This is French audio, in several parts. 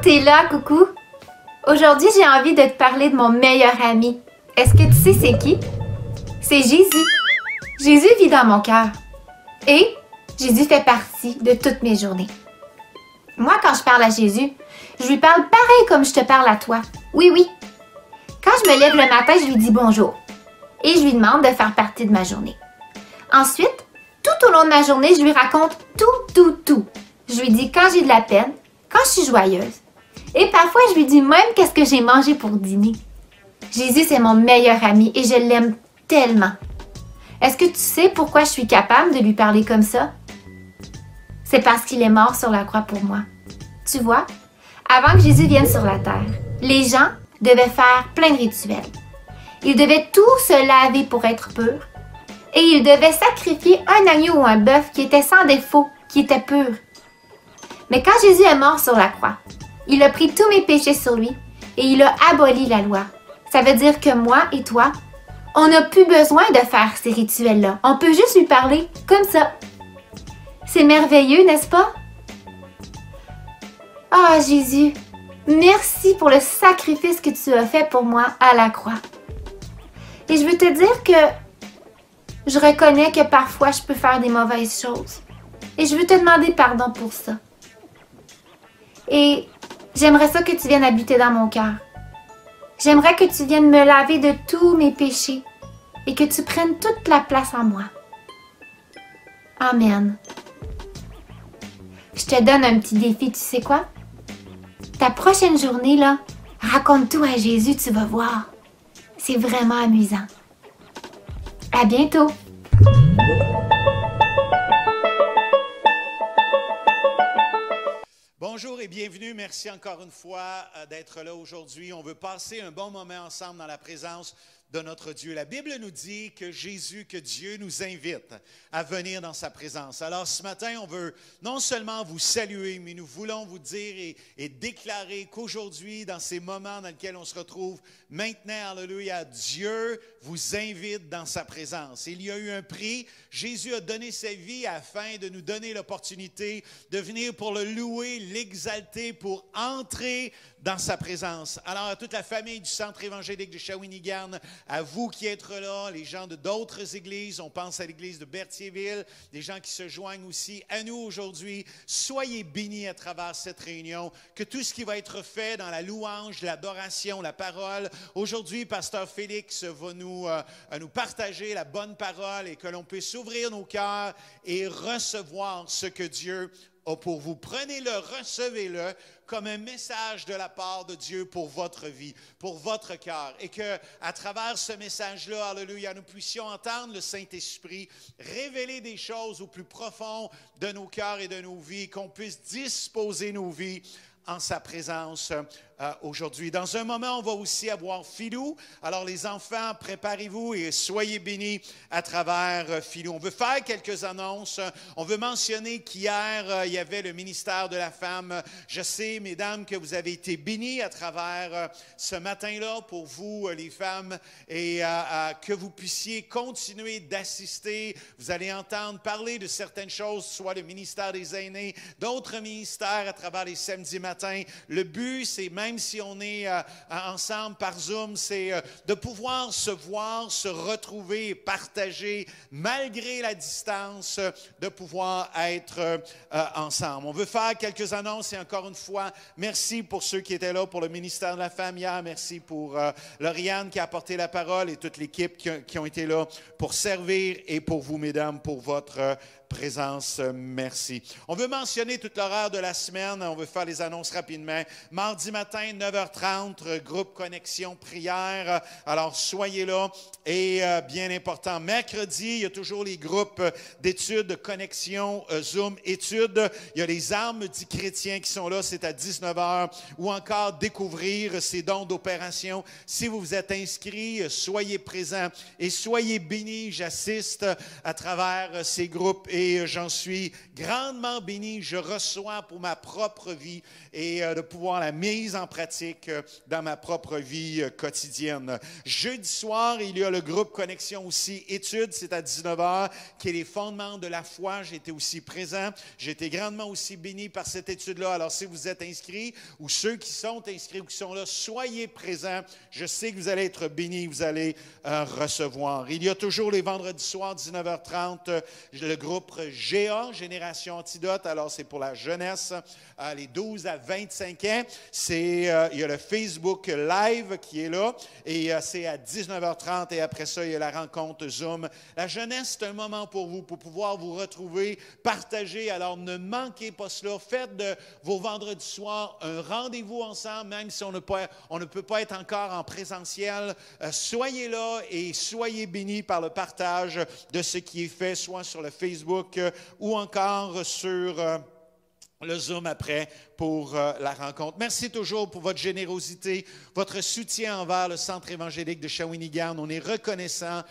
t'es là, coucou! Aujourd'hui, j'ai envie de te parler de mon meilleur ami. Est-ce que tu sais c'est qui? C'est Jésus. Jésus vit dans mon cœur. Et Jésus fait partie de toutes mes journées. Moi, quand je parle à Jésus, je lui parle pareil comme je te parle à toi. Oui, oui. Quand je me lève le matin, je lui dis bonjour. Et je lui demande de faire partie de ma journée. Ensuite, tout au long de ma journée, je lui raconte tout. Je lui dis quand j'ai de la peine, quand je suis joyeuse. Et parfois, je lui dis même qu'est-ce que j'ai mangé pour dîner. Jésus, c'est mon meilleur ami et je l'aime tellement. Est-ce que tu sais pourquoi je suis capable de lui parler comme ça? C'est parce qu'il est mort sur la croix pour moi. Tu vois, avant que Jésus vienne sur la terre, les gens devaient faire plein de rituels. Ils devaient tout se laver pour être purs et ils devaient sacrifier un agneau ou un bœuf qui était sans défaut, qui était pur. Mais quand Jésus est mort sur la croix, il a pris tous mes péchés sur lui et il a aboli la loi. Ça veut dire que moi et toi, on n'a plus besoin de faire ces rituels-là. On peut juste lui parler comme ça. C'est merveilleux, n'est-ce pas? Ah, Jésus, merci pour le sacrifice que tu as fait pour moi à la croix. Et je veux te dire que je reconnais que parfois je peux faire des mauvaises choses. Et je veux te demander pardon pour ça. Et j'aimerais ça que tu viennes habiter dans mon cœur. J'aimerais que tu viennes me laver de tous mes péchés et que tu prennes toute la place en moi. Amen. Je te donne un petit défi, tu sais quoi? Ta prochaine journée, là, raconte tout à Jésus, tu vas voir. C'est vraiment amusant. À bientôt! Bonjour et bienvenue. Merci encore une fois d'être là aujourd'hui. On veut passer un bon moment ensemble dans la présence de notre Dieu. La Bible nous dit que Jésus, que Dieu nous invite à venir dans sa présence. Alors ce matin, on veut non seulement vous saluer, mais nous voulons vous dire et déclarer qu'aujourd'hui, dans ces moments dans lesquels on se retrouve maintenant, alléluia, Dieu vous invite dans sa présence. Il y a eu un prix. Jésus a donné sa vie afin de nous donner l'opportunité de venir pour le louer, l'exalter, pour entrer dans sa présence. Alors, à toute la famille du Centre évangélique de Shawinigan, à vous qui êtes là, les gens de d'autres églises, on pense à l'église de Berthierville, des gens qui se joignent aussi à nous aujourd'hui, soyez bénis à travers cette réunion, que tout ce qui va être fait dans la louange, l'adoration, la parole, aujourd'hui, Pasteur Félix va nous partager la bonne parole et que l'on puisse ouvrir nos cœurs et recevoir ce que Dieu a pour vous. Prenez-le, recevez-le comme un message de la part de Dieu pour votre vie, pour votre cœur. Et qu'à travers ce message-là, alléluia, nous puissions entendre le Saint-Esprit révéler des choses au plus profond de nos cœurs et de nos vies, qu'on puisse disposer nos vies en sa présence aujourd'hui. Dans un moment, on va aussi avoir Philou. Alors les enfants, préparez-vous et soyez bénis à travers Philou. On veut faire quelques annonces. On veut mentionner qu'hier, il y avait le ministère de la femme. Je sais, mesdames, que vous avez été bénis à travers ce matin-là pour vous, les femmes, et que vous puissiez continuer d'assister. Vous allez entendre parler de certaines choses, soit le ministère des aînés, d'autres ministères à travers les samedis matins. Le but, c'est même si on est ensemble par Zoom, c'est de pouvoir se voir, se retrouver et partager malgré la distance, de pouvoir être ensemble. On veut faire quelques annonces et encore une fois, merci pour ceux qui étaient là pour le ministère de la femme hier. Merci pour Lauriane qui a apporté la parole et toute l'équipe qui ont été là pour servir et pour vous, mesdames, pour votre présence. Merci. On veut mentionner tout l'horaire de la semaine. On veut faire les annonces rapidement. Mardi matin, 9h30, groupe Connexion Prière. Alors, soyez là. Et bien important, mercredi, il y a toujours les groupes d'études, Connexion, Zoom, études. Il y a les armes du chrétien qui sont là, c'est à 19h. Ou encore découvrir ces dons d'opération. Si vous vous êtes inscrits, soyez présents et soyez bénis. J'assiste à travers ces groupes et et j'en suis grandement béni. Je reçois pour ma propre vie et de pouvoir la mise en pratique dans ma propre vie quotidienne. Jeudi soir, il y a le groupe Connexion aussi études, c'est à 19h, qui est les fondements de la foi. J'ai été aussi présent. J'ai été grandement aussi béni par cette étude-là. Alors, si vous êtes inscrits ou ceux qui sont inscrits ou qui sont là, soyez présents. Je sais que vous allez être bénis, vous allez recevoir. Il y a toujours les vendredis soirs, 19h30, le groupe GA, Génération Antidote. Alors, c'est pour la jeunesse, les 12 à 25 ans. Il y a le Facebook Live qui est là et c'est à 19h30 et après ça, il y a la rencontre Zoom. La jeunesse, c'est un moment pour vous, pour pouvoir vous retrouver, partager. Alors, ne manquez pas cela. Faites de vos vendredis soirs un rendez-vous ensemble, même si on ne peut pas être encore en présentiel. Soyez là et soyez bénis par le partage de ce qui est fait, soit sur le Facebook ou encore sur le Zoom après pour la rencontre. Merci toujours pour votre générosité, votre soutien envers le Centre évangélique de Shawinigan. On est reconnaissant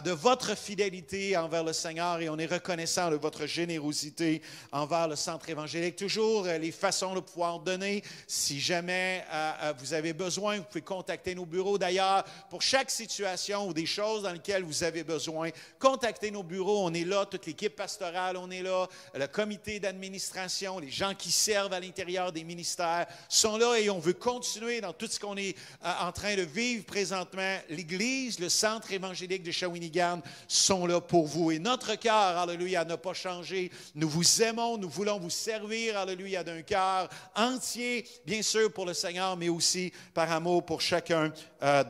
de votre fidélité envers le Seigneur et on est reconnaissant de votre générosité envers le Centre évangélique. Toujours les façons de pouvoir donner. Si jamais vous avez besoin, vous pouvez contacter nos bureaux. D'ailleurs, pour chaque situation ou des choses dans lesquelles vous avez besoin, contactez nos bureaux. On est là, toute l'équipe pastorale, on est là, le comité d'administration, les gens qui servent à l'intérieur des ministères sont là et on veut continuer dans tout ce qu'on est en train de vivre présentement. L'Église, le Centre évangélique de Shawinigan sont là pour vous. Et notre cœur, alléluia, n'a pas changé. Nous vous aimons, nous voulons vous servir, alléluia, d'un cœur entier, bien sûr pour le Seigneur, mais aussi par amour pour chacun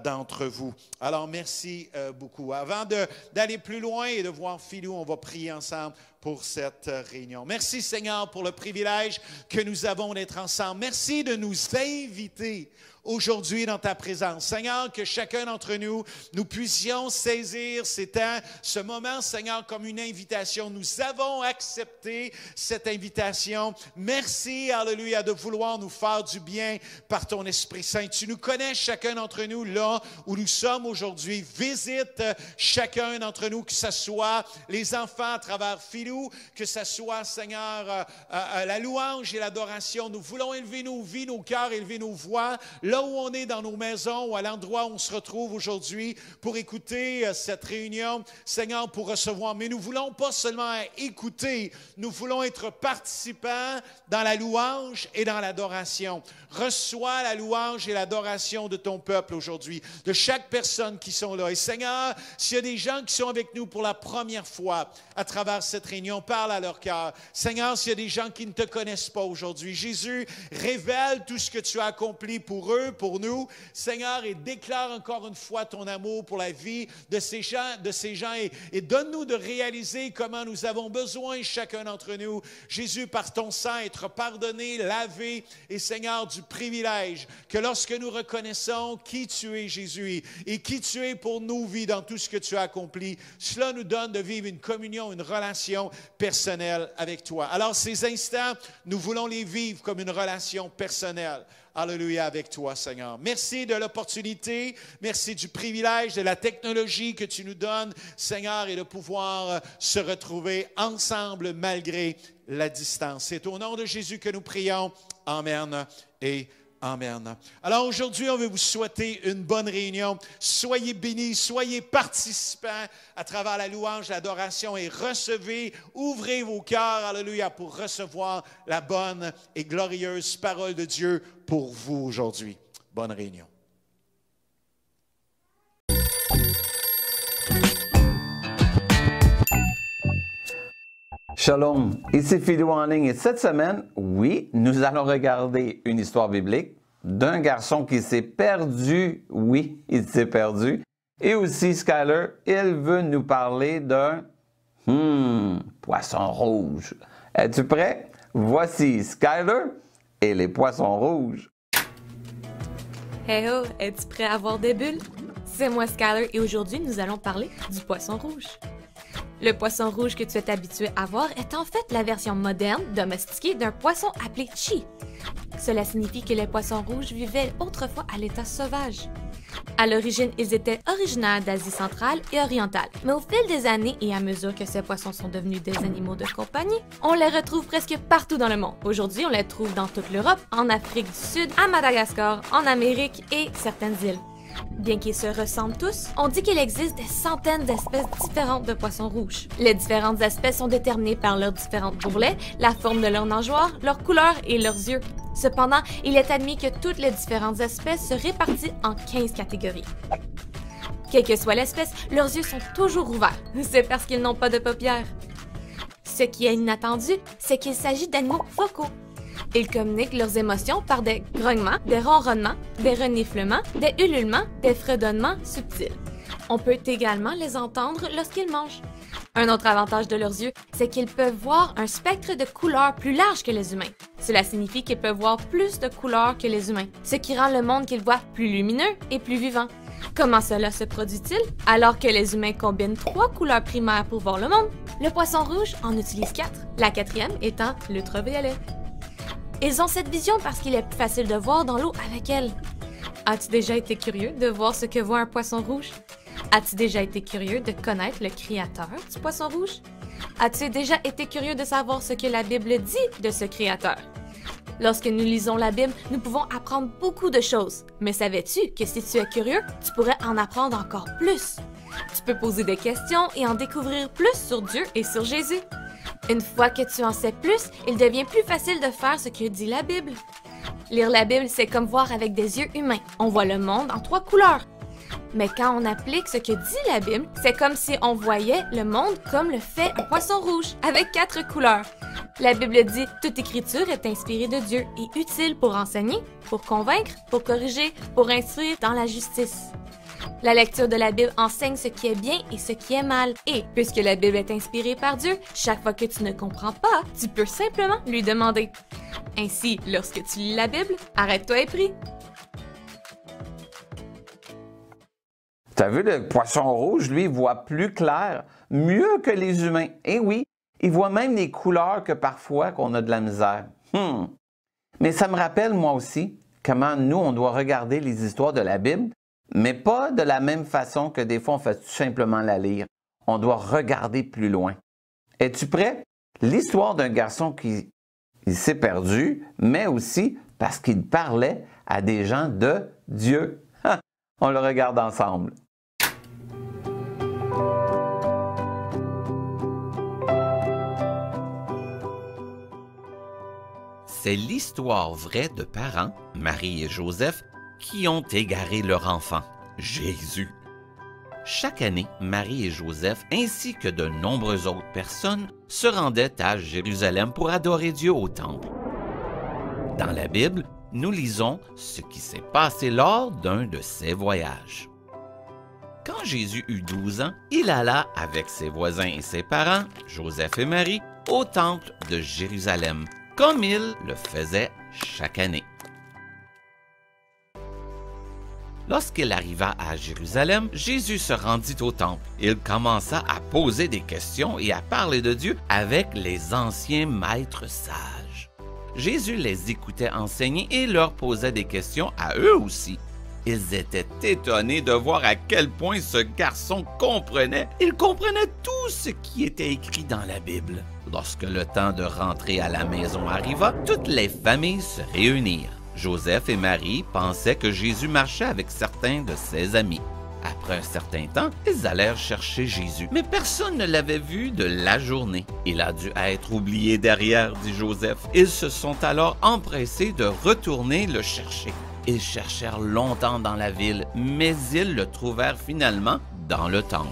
d'entre vous. Alors, merci beaucoup. Avant d'aller plus loin et de voir Philou, on va prier ensemble pour cette réunion. Merci Seigneur pour le privilège que nous avons d'être ensemble. Merci de nous inviter aujourd'hui dans ta présence. Seigneur, que chacun d'entre nous, nous puissions saisir ces temps, ce moment, Seigneur, comme une invitation. Nous avons accepté cette invitation. Merci, alléluia, de vouloir nous faire du bien par ton Esprit Saint. Tu nous connais, chacun d'entre nous, là où nous sommes aujourd'hui. Visite chacun d'entre nous, que ce soit les enfants à travers Philou, que ce soit, Seigneur, la louange et l'adoration. Nous voulons élever nos vies, nos cœurs, élever nos voix, là où on est dans nos maisons ou à l'endroit où on se retrouve aujourd'hui pour écouter cette réunion, Seigneur, pour recevoir. Mais nous ne voulons pas seulement écouter, nous voulons être participants dans la louange et dans l'adoration. Reçois la louange et l'adoration de ton peuple aujourd'hui, de chaque personne qui sont là. Et Seigneur, s'il y a des gens qui sont avec nous pour la première fois à travers cette réunion, parle à leur cœur. Seigneur, s'il y a des gens qui ne te connaissent pas aujourd'hui, Jésus, révèle tout ce que tu as accompli pour eux, pour nous, Seigneur, et déclare encore une fois ton amour pour la vie de ces gens et donne-nous de réaliser comment nous avons besoin, chacun d'entre nous, Jésus, par ton sang, être pardonné, lavé, et Seigneur, du privilège que lorsque nous reconnaissons qui tu es, Jésus, et qui tu es pour nos vies dans tout ce que tu as accompli, cela nous donne de vivre une communion, une relation personnelle avec toi. Alors, ces instants, nous voulons les vivre comme une relation personnelle. Alléluia avec toi, Seigneur. Merci de l'opportunité, merci du privilège, de la technologie que tu nous donnes, Seigneur, et de pouvoir se retrouver ensemble malgré la distance. C'est au nom de Jésus que nous prions. Amen et amen. Alors aujourd'hui, on veut vous souhaiter une bonne réunion. Soyez bénis, soyez participants à travers la louange, l'adoration et recevez, ouvrez vos cœurs, alléluia, pour recevoir la bonne et glorieuse parole de Dieu pour vous aujourd'hui. Bonne réunion. Shalom, ici Philou en ligne et cette semaine, oui, nous allons regarder une histoire biblique d'un garçon qui s'est perdu, oui, il s'est perdu, et aussi Skyler, il veut nous parler d'un poisson rouge. Es-tu prêt? Voici Skyler et les poissons rouges. Hey ho, es-tu prêt à voir des bulles? C'est moi Skyler et aujourd'hui nous allons parler du poisson rouge. Le poisson rouge que tu es habitué à voir est en fait la version moderne, domestiquée d'un poisson appelé chi. Cela signifie que les poissons rouges vivaient autrefois à l'état sauvage. À l'origine, ils étaient originaires d'Asie centrale et orientale. Mais au fil des années et à mesure que ces poissons sont devenus des animaux de compagnie, on les retrouve presque partout dans le monde. Aujourd'hui, on les trouve dans toute l'Europe, en Afrique du Sud, à Madagascar, en Amérique et certaines îles. Bien qu'ils se ressemblent tous, on dit qu'il existe des centaines d'espèces différentes de poissons rouges. Les différentes espèces sont déterminées par leurs différentes bourrelets, la forme de leurs nageoires, leur couleur et leurs yeux. Cependant, il est admis que toutes les différentes espèces se répartissent en 15 catégories. Quelle que soit l'espèce, leurs yeux sont toujours ouverts. C'est parce qu'ils n'ont pas de paupières. Ce qui est inattendu, c'est qu'il s'agit d'animaux vocaux. Ils communiquent leurs émotions par des grognements, des ronronnements, des reniflements, des ululements, des fredonnements subtils. On peut également les entendre lorsqu'ils mangent. Un autre avantage de leurs yeux, c'est qu'ils peuvent voir un spectre de couleurs plus large que les humains. Cela signifie qu'ils peuvent voir plus de couleurs que les humains, ce qui rend le monde qu'ils voient plus lumineux et plus vivant. Comment cela se produit-il? Alors que les humains combinent 3 couleurs primaires pour voir le monde, le poisson rouge en utilise 4, la 4e étant l'ultraviolet. Ils ont cette vision parce qu'il est plus facile de voir dans l'eau avec elle. As-tu déjà été curieux de voir ce que voit un poisson rouge? As-tu déjà été curieux de connaître le créateur du poisson rouge? As-tu déjà été curieux de savoir ce que la Bible dit de ce créateur? Lorsque nous lisons la Bible, nous pouvons apprendre beaucoup de choses. Mais savais-tu que si tu es curieux, tu pourrais en apprendre encore plus? Tu peux poser des questions et en découvrir plus sur Dieu et sur Jésus. Une fois que tu en sais plus, il devient plus facile de faire ce que dit la Bible. Lire la Bible, c'est comme voir avec des yeux humains. On voit le monde en 3 couleurs. Mais quand on applique ce que dit la Bible, c'est comme si on voyait le monde comme le fait un poisson rouge, avec 4 couleurs. La Bible dit « Toute écriture est inspirée de Dieu et utile pour enseigner, pour convaincre, pour corriger, pour instruire dans la justice. » La lecture de la Bible enseigne ce qui est bien et ce qui est mal. Et puisque la Bible est inspirée par Dieu, chaque fois que tu ne comprends pas, tu peux simplement lui demander. Ainsi, lorsque tu lis la Bible, arrête-toi et prie. Tu as vu, le poisson rouge, lui, voit plus clair, mieux que les humains. Et oui, il voit même des couleurs que parfois qu'on a de la misère. Mais ça me rappelle, moi aussi, comment nous, on doit regarder les histoires de la Bible, mais pas de la même façon que des fois on fait tout simplement la lire. On doit regarder plus loin. Es-tu prêt? L'histoire d'un garçon qui s'est perdu, mais aussi parce qu'il parlait à des gens de Dieu. On le regarde ensemble. C'est l'histoire vraie de parents, Marie et Joseph, qui ont égaré leur enfant, Jésus. Chaque année, Marie et Joseph, ainsi que de nombreuses autres personnes, se rendaient à Jérusalem pour adorer Dieu au temple. Dans la Bible, nous lisons ce qui s'est passé lors d'un de ces voyages. Quand Jésus eut 12 ans, il alla avec ses voisins et ses parents, Joseph et Marie, au temple de Jérusalem, comme il le faisait chaque année. Lorsqu'il arriva à Jérusalem, Jésus se rendit au temple. Il commença à poser des questions et à parler de Dieu avec les anciens maîtres sages. Jésus les écoutait enseigner et leur posait des questions à eux aussi. Ils étaient étonnés de voir à quel point ce garçon comprenait. Il comprenait tout ce qui était écrit dans la Bible. Lorsque le temps de rentrer à la maison arriva, toutes les familles se réunirent. Joseph et Marie pensaient que Jésus marchait avec certains de ses amis. Après un certain temps, ils allèrent chercher Jésus, mais personne ne l'avait vu de la journée. Il a dû être oublié derrière, dit Joseph. Ils se sont alors empressés de retourner le chercher. Ils cherchèrent longtemps dans la ville, mais ils le trouvèrent finalement dans le temple.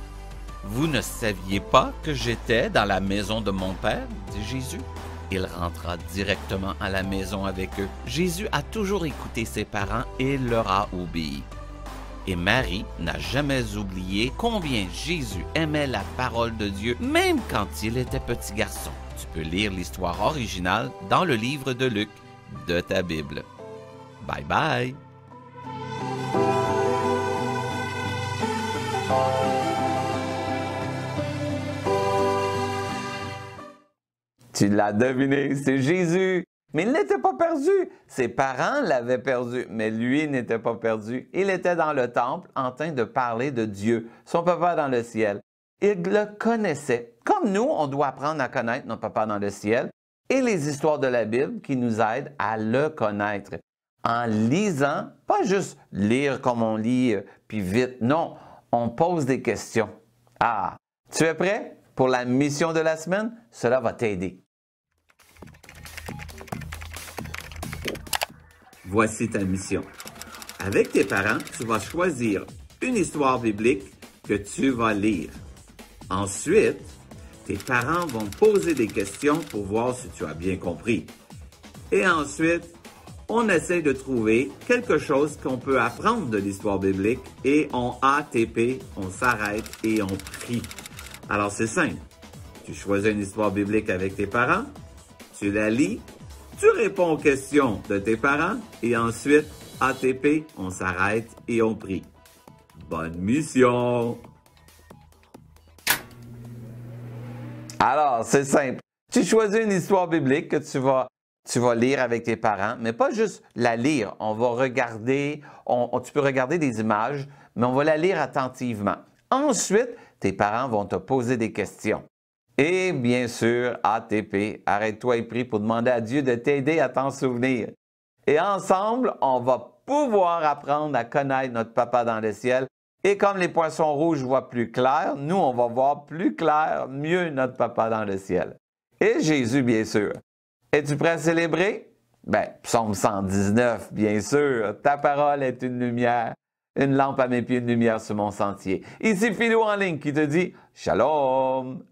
« Vous ne saviez pas que j'étais dans la maison de mon Père, dit Jésus. Il rentra directement à la maison avec eux. Jésus a toujours écouté ses parents et leur a obéi. Et Marie n'a jamais oublié combien Jésus aimait la parole de Dieu, même quand il était petit garçon. Tu peux lire l'histoire originale dans le livre de Luc de ta Bible. Bye bye! Tu l'as deviné, c'est Jésus. Mais il n'était pas perdu. Ses parents l'avaient perdu, mais lui n'était pas perdu. Il était dans le temple en train de parler de Dieu, son papa dans le ciel. Il le connaissait. Comme nous, on doit apprendre à connaître notre papa dans le ciel et les histoires de la Bible qui nous aident à le connaître. En lisant, pas juste lire comme on lit, puis vite. Non, on pose des questions. Ah, tu es prêt pour la mission de la semaine? Cela va t'aider. Voici ta mission. Avec tes parents, tu vas choisir une histoire biblique que tu vas lire. Ensuite, tes parents vont te poser des questions pour voir si tu as bien compris. Et ensuite, on essaie de trouver quelque chose qu'on peut apprendre de l'histoire biblique et on ATP, on s'arrête et on prie. Alors c'est simple. Tu choisis une histoire biblique avec tes parents, tu la lis, tu réponds aux questions de tes parents et ensuite, ATP, on s'arrête et on prie. Bonne mission! Alors, c'est simple. Tu choisis une histoire biblique que tu vas lire avec tes parents, mais pas juste la lire. On va regarder, tu peux regarder des images, mais on va la lire attentivement. Ensuite, tes parents vont te poser des questions. Et bien sûr, ATP, arrête-toi et prie pour demander à Dieu de t'aider à t'en souvenir. Et ensemble, on va pouvoir apprendre à connaître notre papa dans le ciel. Et comme les poissons rouges voient plus clair, nous, on va voir plus clair, mieux notre papa dans le ciel. Et Jésus, bien sûr. Es-tu prêt à célébrer? Bien, psaume 119, bien sûr. Ta parole est une lumière, une lampe à mes pieds, une lumière sur mon sentier. Ici Philo en ligne qui te dit Shalom!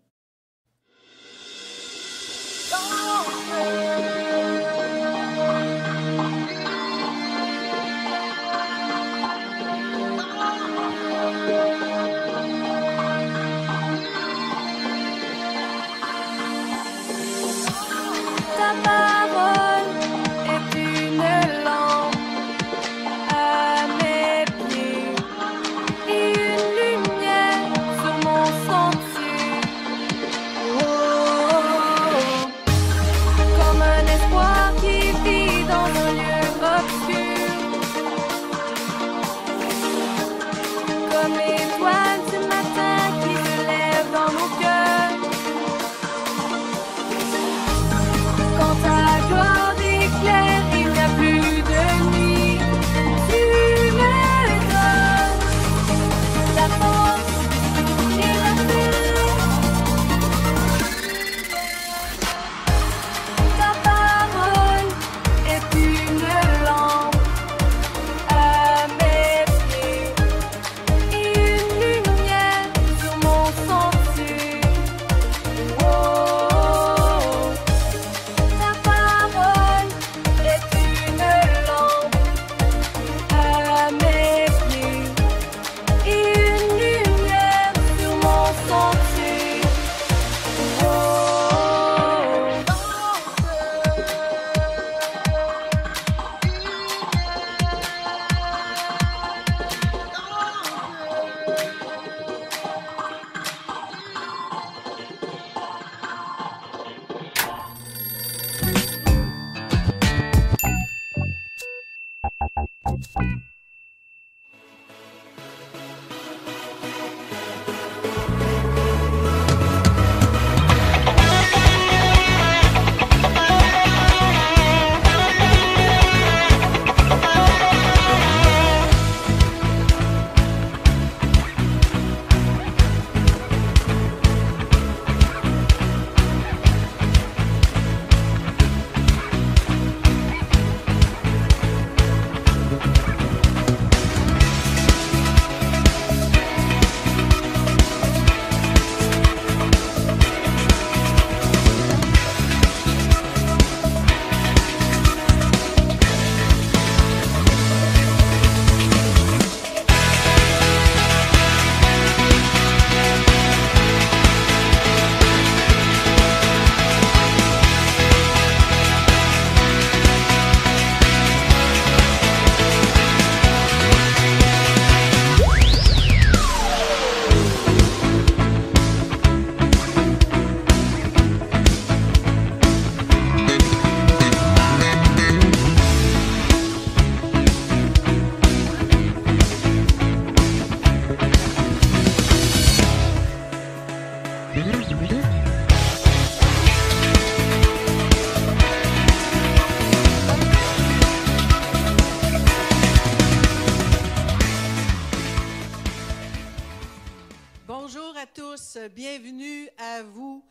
bienvenue à vous.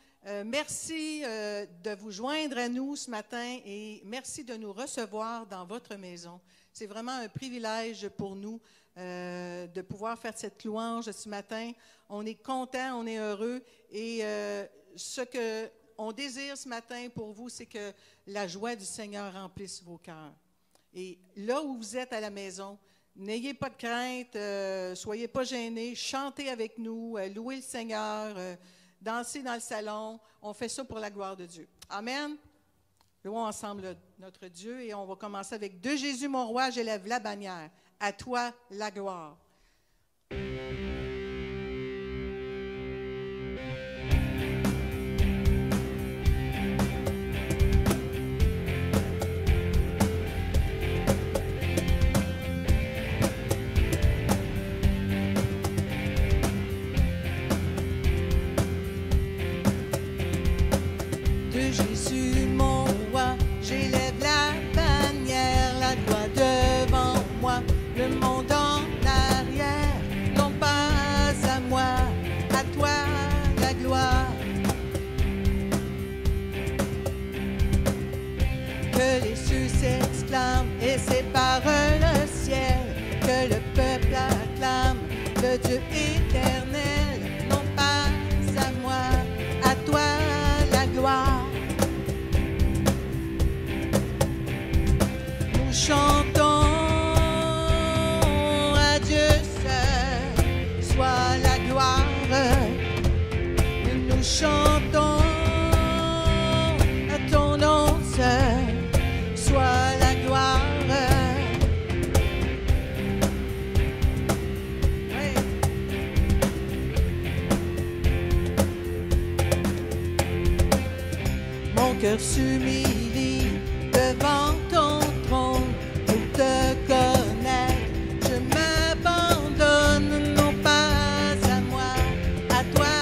Merci de vous joindre à nous ce matin et merci de nous recevoir dans votre maison. C'est vraiment un privilège pour nous de pouvoir faire cette louange ce matin. On est content, on est heureux et ce qu'on désire ce matin pour vous, c'est que la joie du Seigneur remplisse vos cœurs. Et là où vous êtes à la maison, n'ayez pas de crainte, soyez pas gênés, chantez avec nous, louez le Seigneur, dansez dans le salon. On fait ça pour la gloire de Dieu. Amen. Louons ensemble notre Dieu et on va commencer avec « De Jésus mon roi, j'élève la bannière. À toi la gloire. » Jésus mon roi, j'élève la bannière, la gloire devant moi, le monde en arrière, non pas à moi, à toi la gloire. Que les cieux s'exclament et séparent le ciel, que le peuple acclame le Dieu éternel, non pas à moi, à toi la gloire. Chantons à Dieu seul, soit la gloire. Nous chantons à ton nom seul, soit la gloire. Oui. Mon cœur s'humilie devant ton trône. Pour te connaître, je m'abandonne, non pas à moi, à toi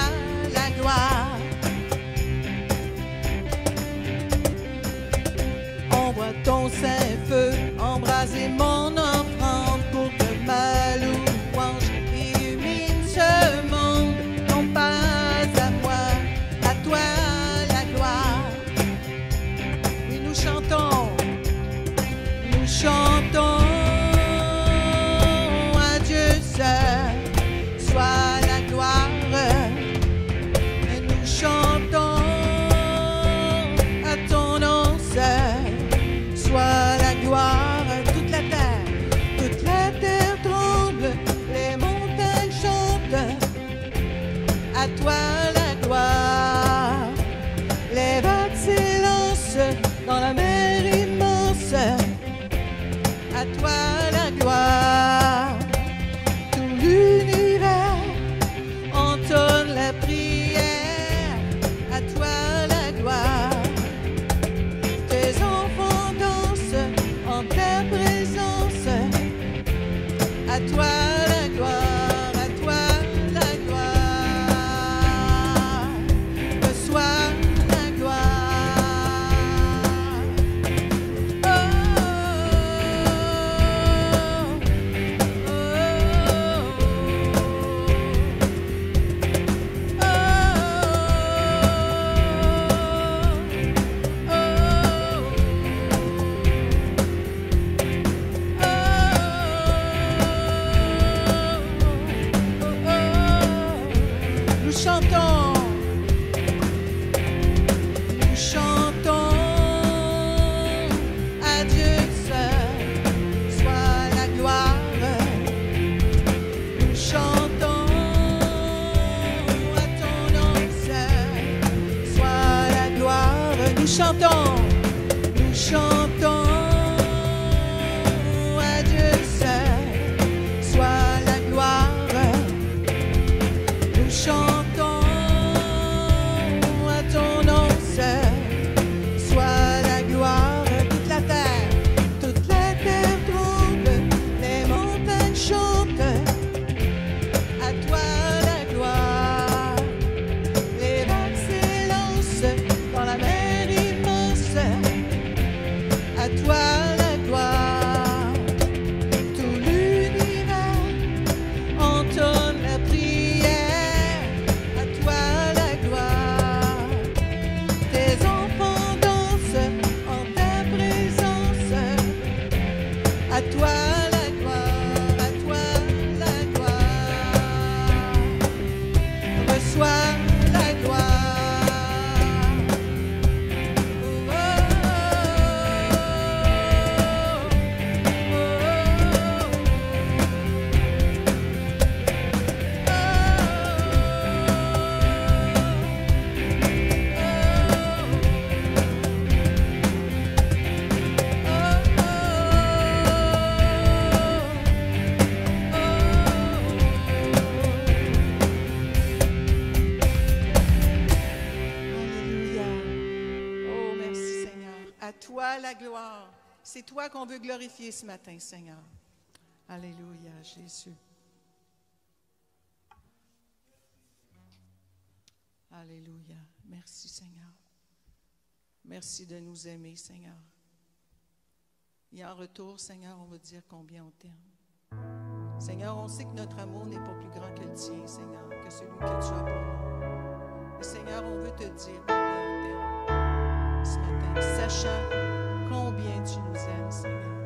la gloire. Envoie ton Saint-Feu, embraser mon offrande pour que ma louange illumine ce monde, non pas à moi, à toi la gloire. Et nous chantons. Chantons à Dieu seul, soit la gloire. Et nous chantons à ton nom seul, soit la gloire. Toute la terre tremble, les montagnes chantent. À toi la gloire. Les vagues s'élancent dans la mer immense. À toi la gloire, tout l'univers entonne la prière. À toi la gloire, tes enfants dansent en ta présence. À toi la gloire, à toi la gloire, reçois la gloire. Nous chantons à Dieu seul, soit la gloire. Nous chantons à ton nom seul, soit la gloire. Nous chantons à Dieu seul, soit la gloire. Nous chantons à ton nom seul, soit la gloire. Toute la terre tremble, les montagnes chantent. À toi la gloire. Les vagues s'élancent dans la mer immense. gloire. C'est toi qu'on veut glorifier ce matin, Seigneur. Alléluia, Jésus. Alléluia. Merci, Seigneur. Merci de nous aimer, Seigneur. Et en retour, Seigneur, on va dire combien on t'aime. Seigneur, on sait que notre amour n'est pas plus grand que le tien, Seigneur, que celui que tu as pour nous. Mais Seigneur, on veut te dire combien on t'aime ce matin, sachant combien tu nous aimes, Seigneur.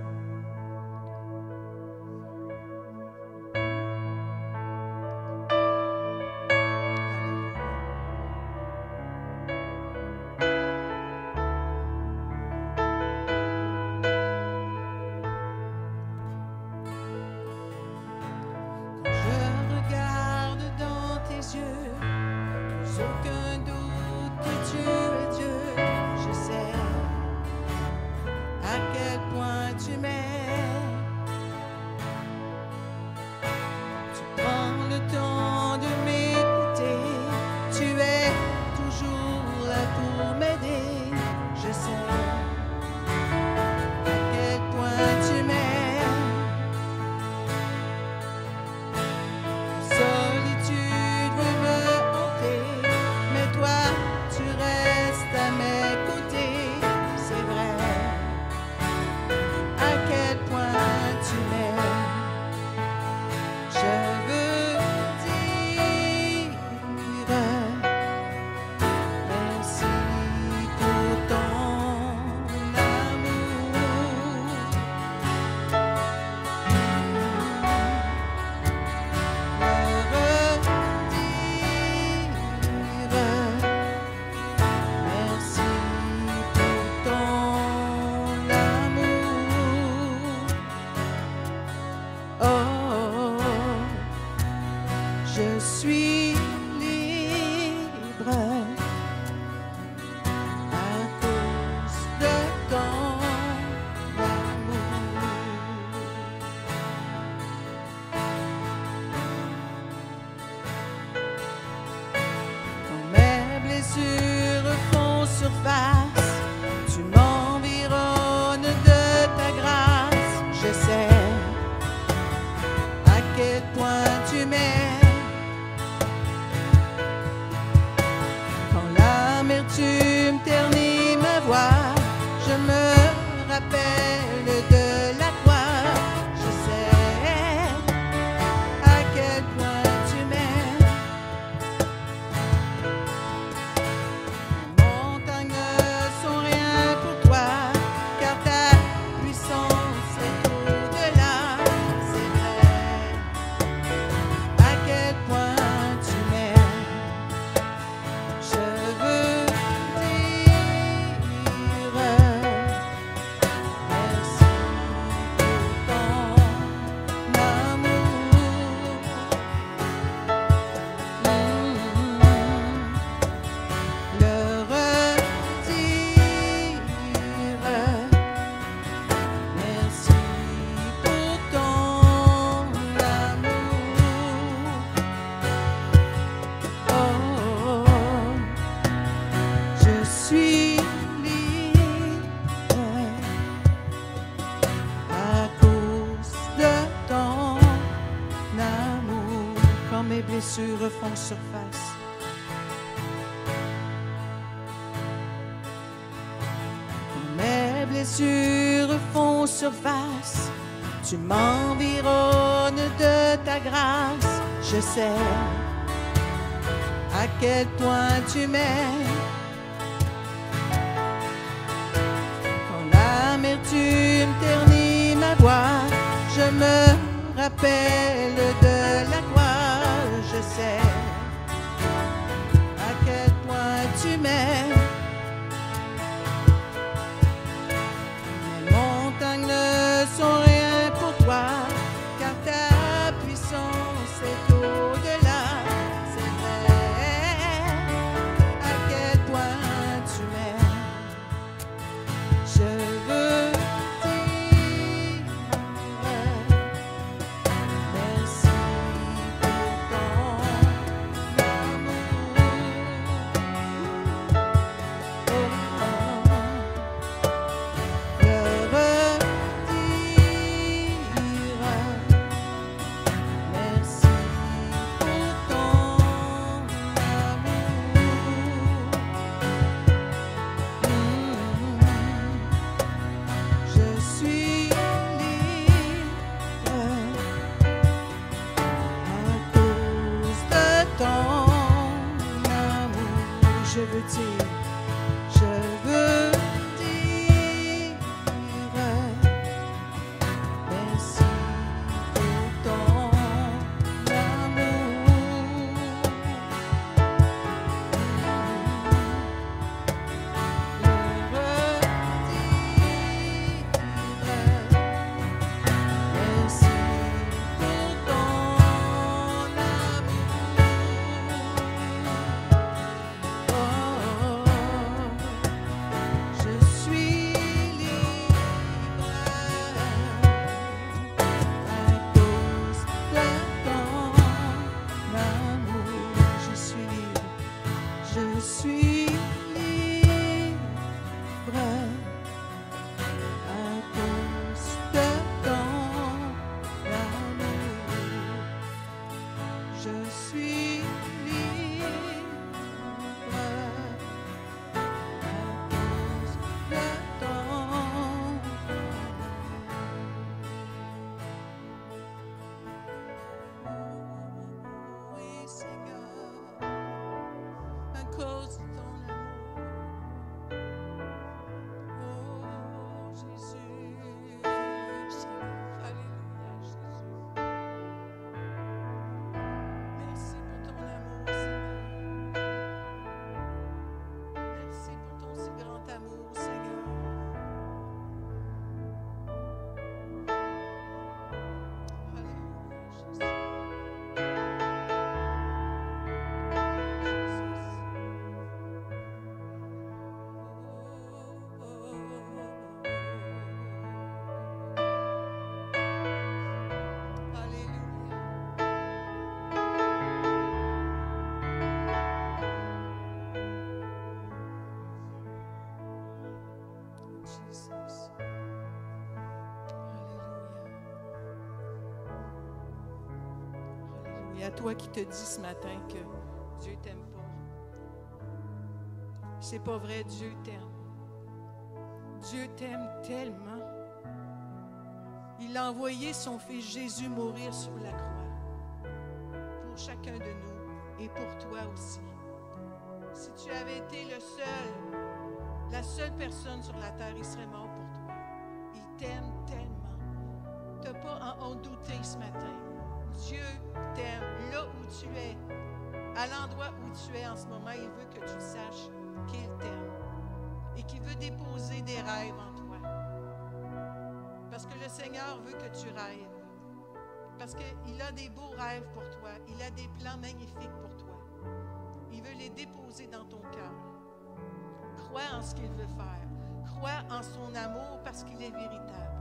refont surface. Quand mes blessures font surface, tu m'environnes de ta grâce. Je sais à quel point tu m'aimes. Quand l'amertume ternit ma voix, je me rappelle de la croix. Je sais à quel point tu m'aimes. Les montagnes ne sont rien pour toi, car ta puissance est au-delà. C'est vrai à quel point tu m'aimes. Je veux dire merci pour ton cause de ton amour. Oh Jésus, alléluia Jésus. Merci pour ton amour, Seigneur. Merci pour ton si grand amour, Seigneur. Alléluia, Jésus. Alléluia. Jesus. Alléluia. Alléluia. À toi qui te dis ce matin que Dieu t'aime pas. C'est pas vrai, Dieu t'aime. Dieu t'aime tellement. Il a envoyé son Fils Jésus mourir sur la croix pour chacun de nous et pour toi aussi. Si tu avais été la seule personne sur la terre, il serait mort pour toi. Il t'aime tellement. Tu n'as pas à en douter ce matin. Dieu t'aime là où tu es, à l'endroit où tu es en ce moment. Il veut que tu saches qu'il t'aime et qu'il veut déposer des rêves en toi. Parce que le Seigneur veut que tu rêves. Parce qu'il a des beaux rêves pour toi. Il a des plans magnifiques pour toi. Il veut les déposer dans ton cœur. Crois en ce qu'il veut faire. Crois en son amour parce qu'il est véritable.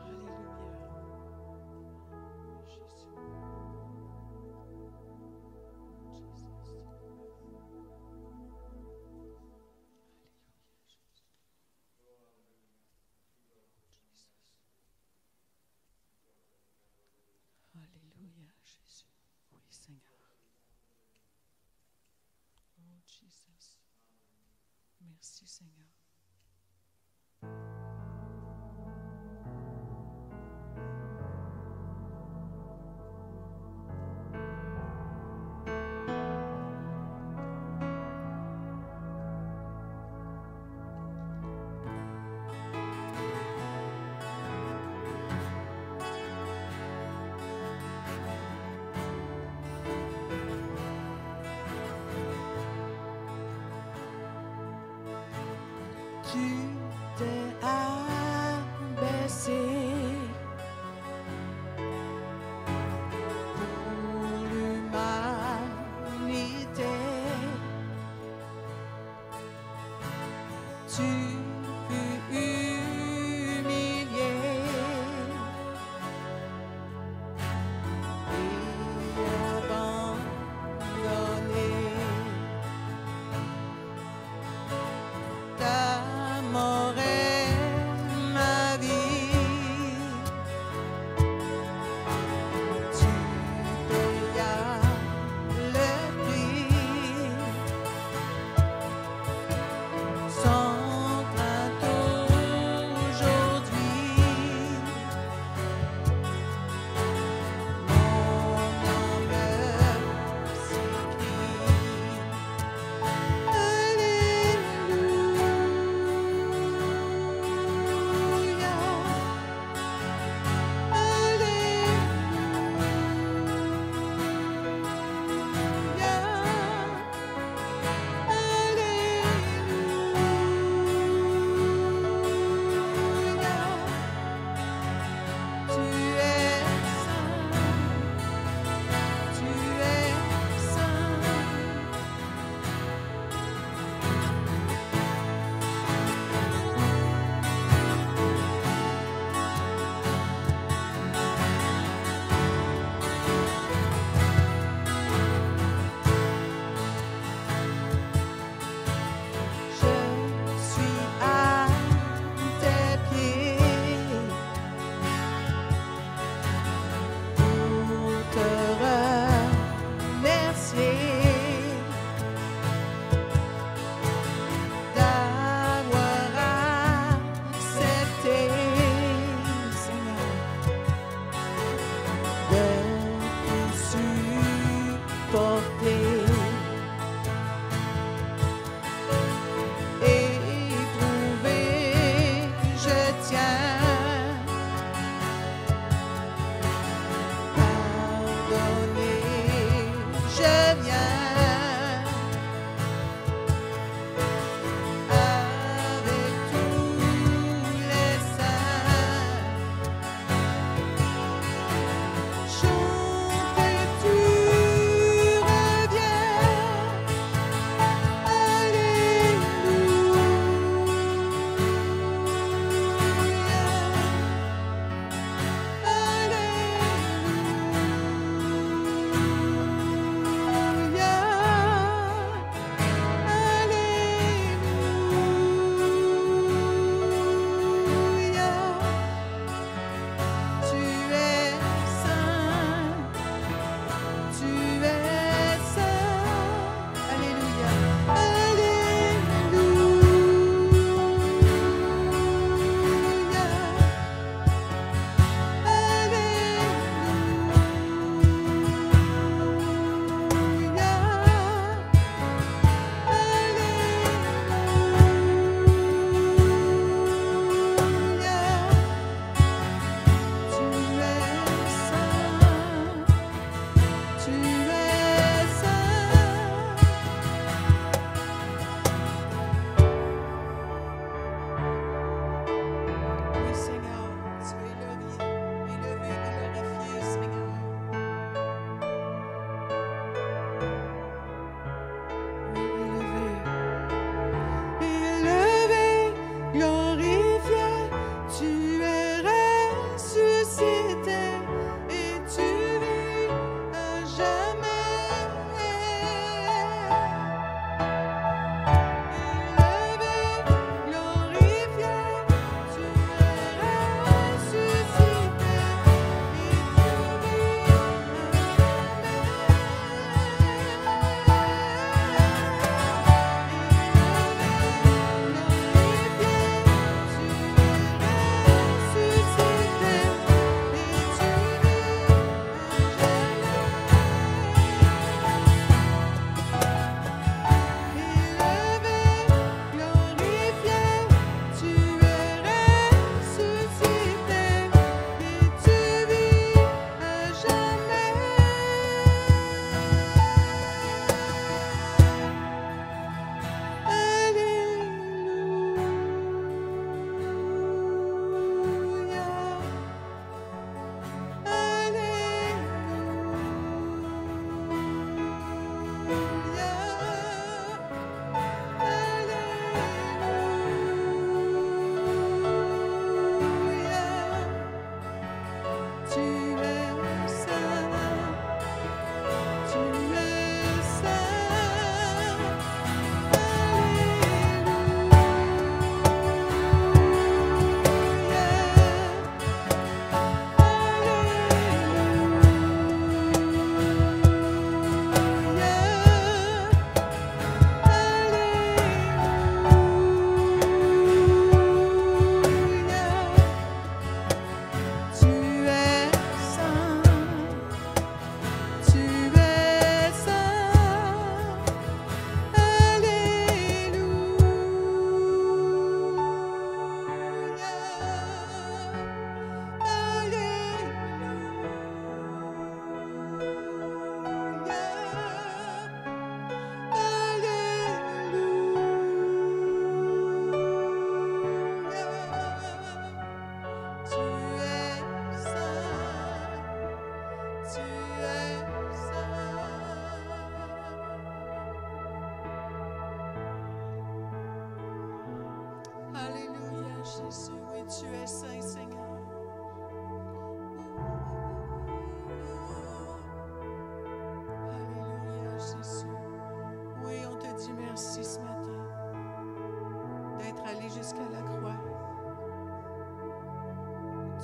Alléluia. Jésus. Alléluia, Jésus. Oui, Seigneur. Oh, Jesus. Merci, Seigneur.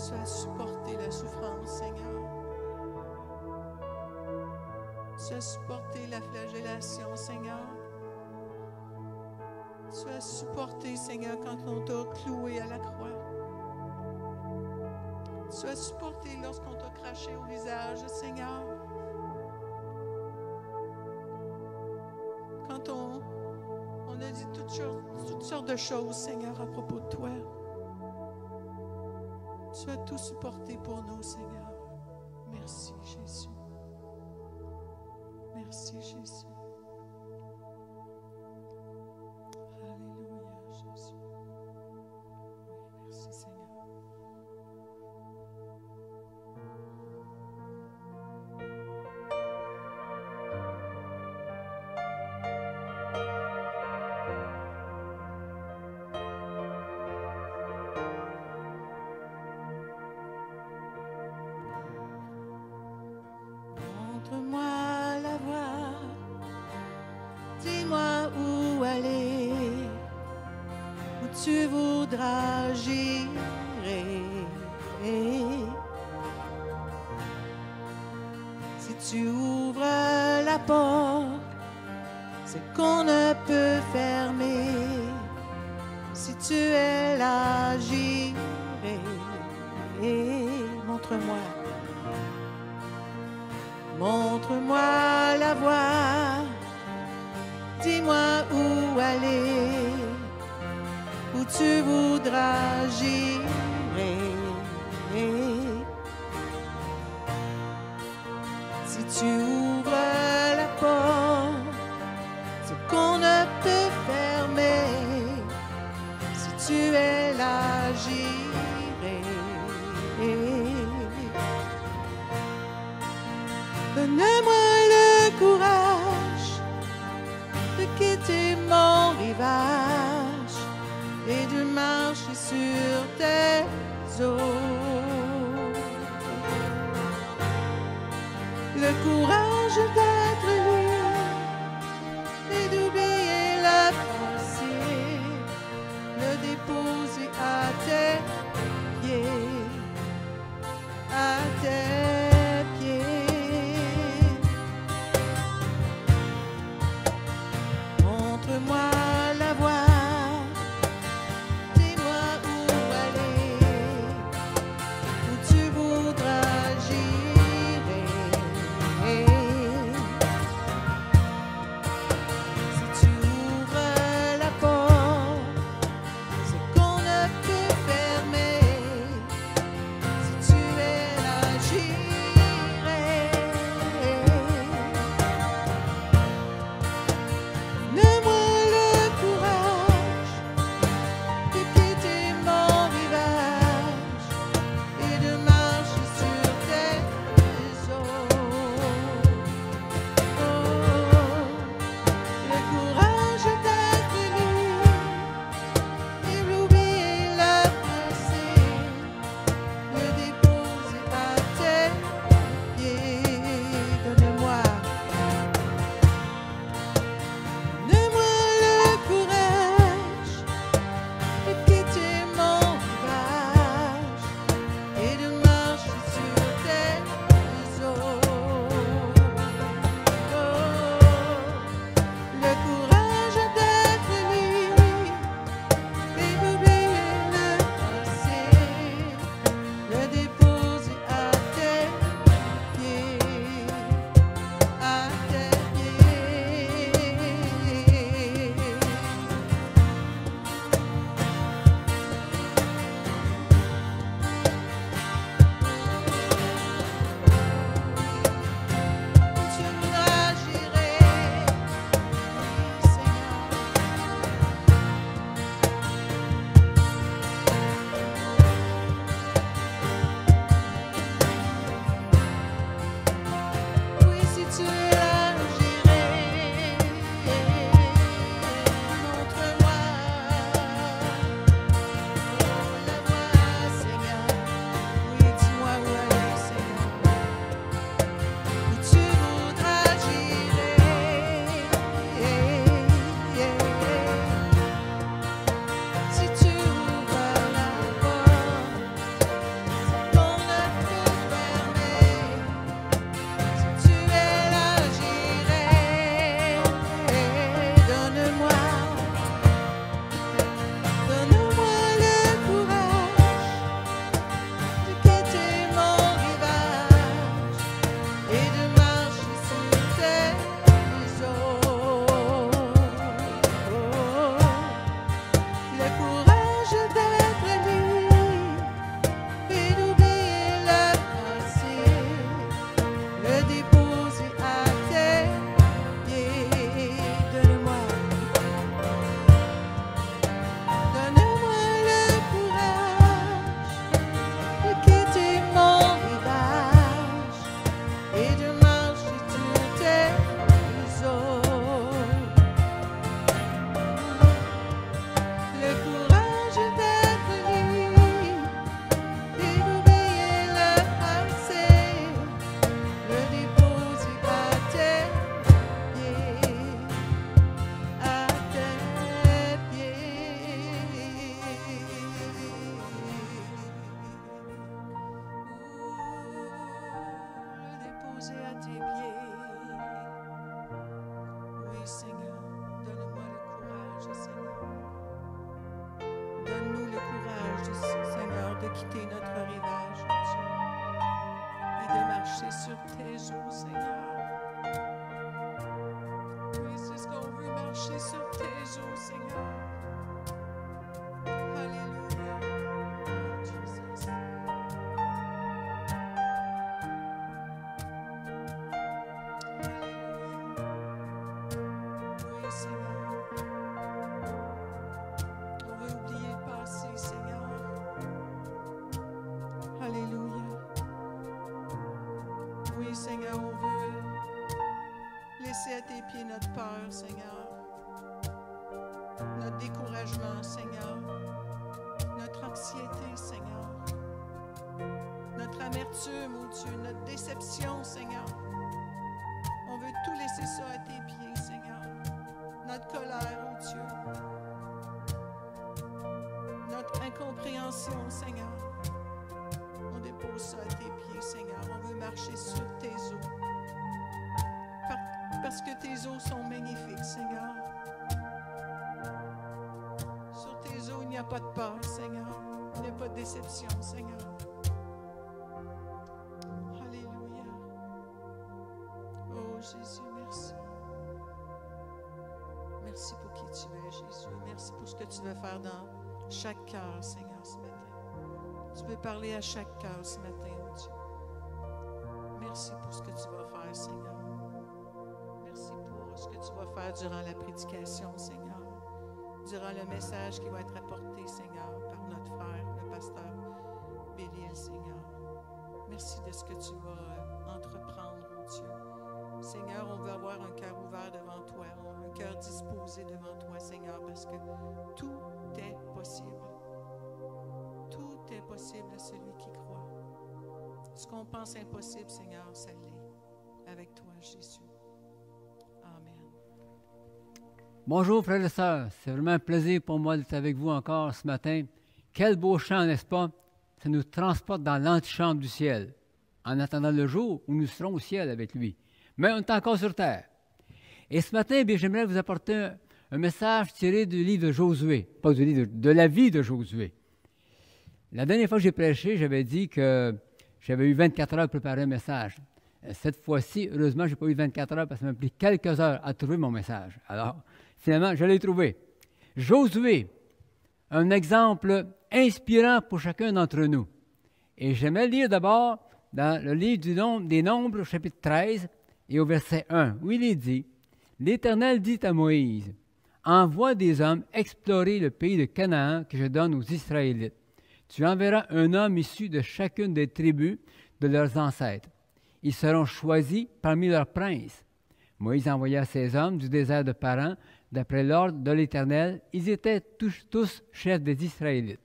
Tu as supporté la souffrance, Seigneur. Tu as supporté la flagellation, Seigneur. Tu as supporté, Seigneur, quand on t'a cloué à la croix. Tu as supporté lorsqu'on t'a craché au visage, Seigneur. Quand on a dit toutes sortes de choses, Seigneur, à propos de toi. Tu as tout supporté pour nous, Seigneur. Merci, Jésus. Merci, Jésus. Alléluia, Jésus. Oui, merci, Seigneur. Montre-moi la voie, dis-moi où aller, où tu voudras, j'irai. Si tu ouvres la porte, c'est qu'on ne peut fermer. Si tu es là, j'irai. Montre-moi. Montre-moi la voie, dis-moi où aller, où tu voudras, j'irai. Si tu ouvres la porte, c'est qu'on ne peut fermer. Si tu es là, j'irai. Donne-moi le courage de quitter mon rivage et de marcher sur tes eaux. Le courage d'être libre et d'oublier le passé, le déposer à tes pieds, à tes pieds. Montre-moi la voie, dis-moi où aller, où tu voudras, j'irai. marcher sur tes eaux, Seigneur. Oui, c'est ce qu'on veut, marcher sur tes eaux, Seigneur. Alléluia. Oh, Jesus. Oui, Seigneur. On veut oublier le passé, Seigneur. Alléluia. Oui, Seigneur, on veut laisser à tes pieds notre peur, Seigneur. Notre découragement, Seigneur. Notre anxiété, Seigneur. Notre amertume, oh Dieu, notre déception, Seigneur. On veut tout laisser ça à tes pieds, Seigneur. Notre colère, oh Dieu. Notre incompréhension, Seigneur. On dépose ça à tes pieds, Seigneur. On veut marcher sur tes eaux. Parce que tes eaux sont magnifiques, Seigneur. Sur tes eaux, il n'y a pas de peur, Seigneur. Il n'y a pas de déception, Seigneur. Alléluia. Oh, Jésus, merci. Merci pour qui tu es, Jésus. Merci pour ce que tu veux faire dans chaque cœur, Seigneur, ce matin. Tu veux parler à chaque cœur ce matin, oh Dieu. Merci pour ce que tu vas faire, Seigneur. Merci pour ce que tu vas faire durant la prédication, Seigneur. Durant le message qui va être apporté, Seigneur, par notre frère, le pasteur Bélil, Seigneur. Merci de ce que tu vas entreprendre, oh Dieu. Seigneur, on veut avoir un cœur ouvert devant toi, un cœur disposé devant toi, Seigneur, parce que tout est possible. Tout est possible à celui qui croit. Ce qu'on pense impossible, Seigneur, ça l'est. Avec toi, Jésus. Amen. Bonjour, frères et sœurs. C'est vraiment un plaisir pour moi d'être avec vous encore ce matin. Quel beau chant, n'est-ce pas? Ça nous transporte dans l'antichambre du ciel, en attendant le jour où nous serons au ciel avec lui. Mais on est encore sur terre. Et ce matin, bien, j'aimerais vous apporter un message tiré du livre de Josué, pas du livre, de la vie de Josué. La dernière fois que j'ai prêché, j'avais dit que j'avais eu 24 heures pour préparer un message. Cette fois-ci, heureusement, je n'ai pas eu 24 heures parce que ça m'a pris quelques heures à trouver mon message. Alors, finalement, je l'ai trouvé. Josué, un exemple inspirant pour chacun d'entre nous. Et j'aimerais lire d'abord dans le livre des Nombres, chapitre 13, et au verset 1, où il est dit, « L'Éternel dit à Moïse, « Envoie des hommes explorer le pays de Canaan que je donne aux Israélites. Tu enverras un homme issu de chacune des tribus de leurs ancêtres. Ils seront choisis parmi leurs princes. » Moïse envoya ces hommes du désert de Paran, d'après l'ordre de l'Éternel. Ils étaient tous chefs des Israélites.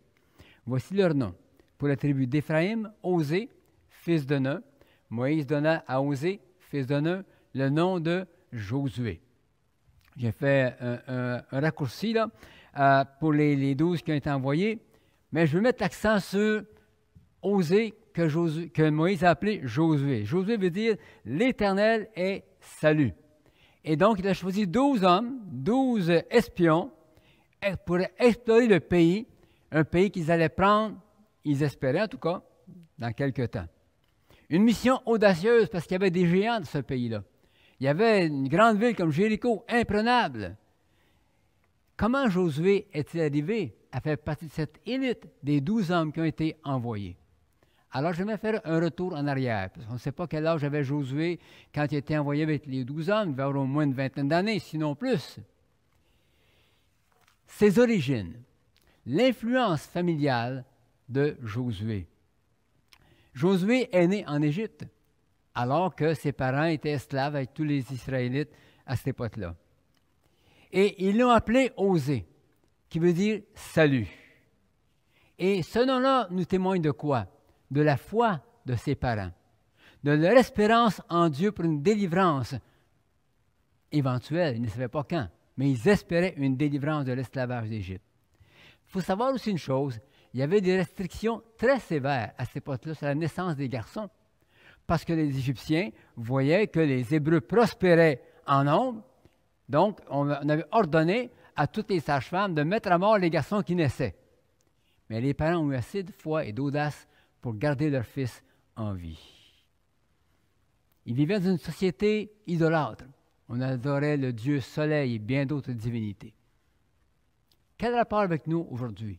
Voici leurs noms. Pour la tribu d'Éphraïm, Osée, fils de Nun. Moïse donna à Osée, fils de Nun, le nom de Josué. J'ai fait un raccourci là, pour les 12 qui ont été envoyés, mais je veux mettre l'accent sur Osée que Moïse a appelé Josué. Josué veut dire « l'Éternel est salut ». Et donc, il a choisi 12 hommes, 12 espions, pour explorer le pays, un pays qu'ils allaient prendre, ils espéraient en tout cas, dans quelques temps. Une mission audacieuse parce qu'il y avait des géants dans ce pays-là. Il y avait une grande ville comme Jéricho, imprenable. Comment Josué est-il arrivé à faire partie de cette élite des 12 hommes qui ont été envoyés? Alors, je vais faire un retour en arrière, parce qu'on ne sait pas quel âge avait Josué quand il a été envoyé avec les 12 hommes. Il devait avoir au moins une vingtaine d'années, sinon plus. Ses origines, l'influence familiale de Josué. Josué est né en Égypte, alors que ses parents étaient esclaves avec tous les Israélites à cette époque-là. Et ils l'ont appelé Osée, qui veut dire « salut ». Et ce nom-là nous témoigne de quoi? De la foi de ses parents, de leur espérance en Dieu pour une délivrance éventuelle. Ils ne savaient pas quand, mais ils espéraient une délivrance de l'esclavage d'Égypte. Il faut savoir aussi une chose, il y avait des restrictions très sévères à cette époque-là sur la naissance des garçons, parce que les Égyptiens voyaient que les Hébreux prospéraient en nombre, donc on avait ordonné à toutes les sages-femmes de mettre à mort les garçons qui naissaient. Mais les parents ont eu assez de foi et d'audace pour garder leur fils en vie. Ils vivaient dans une société idolâtre. On adorait le dieu soleil et bien d'autres divinités. Quel rapport avec nous aujourd'hui?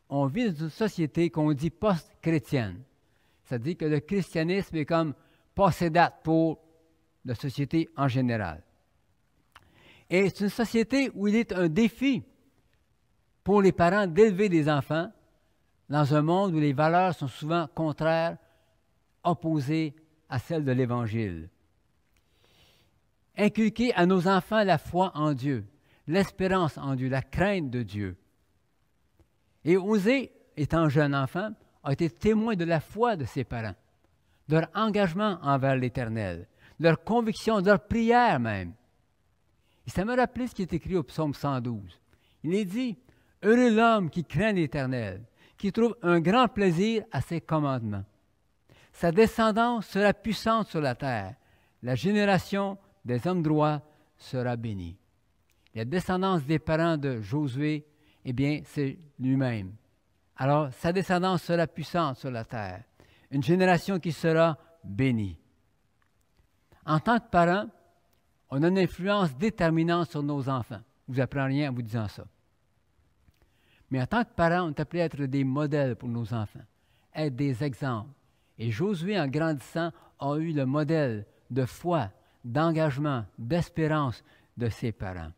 On vit dans une société qu'on dit post-chrétienne. C'est-à-dire que le christianisme est comme passé date pour la société en général. Et c'est une société où il est un défi pour les parents d'élever des enfants dans un monde où les valeurs sont souvent contraires, opposées à celles de l'Évangile. Inculquer à nos enfants la foi en Dieu, l'espérance en Dieu, la crainte de Dieu. Et Osée, étant jeune enfant, a été témoin de la foi de ses parents, de leur engagement envers l'Éternel, de leur conviction, de leur prière même. Et ça me rappelait ce qui est écrit au psaume 112. Il est dit, « Heureux l'homme qui craint l'Éternel, qui trouve un grand plaisir à ses commandements. Sa descendance sera puissante sur la terre. La génération des hommes droits sera bénie. » La descendance des parents de Josué, eh bien, c'est lui-même. Alors, sa descendance sera puissante sur la terre. Une génération qui sera bénie. En tant que parents, on a une influence déterminante sur nos enfants. Je ne vous apprends rien en vous disant ça. Mais en tant que parents, on est appelé à être des modèles pour nos enfants, être des exemples. Et Josué, en grandissant, a eu le modèle de foi, d'engagement, d'espérance de ses parents.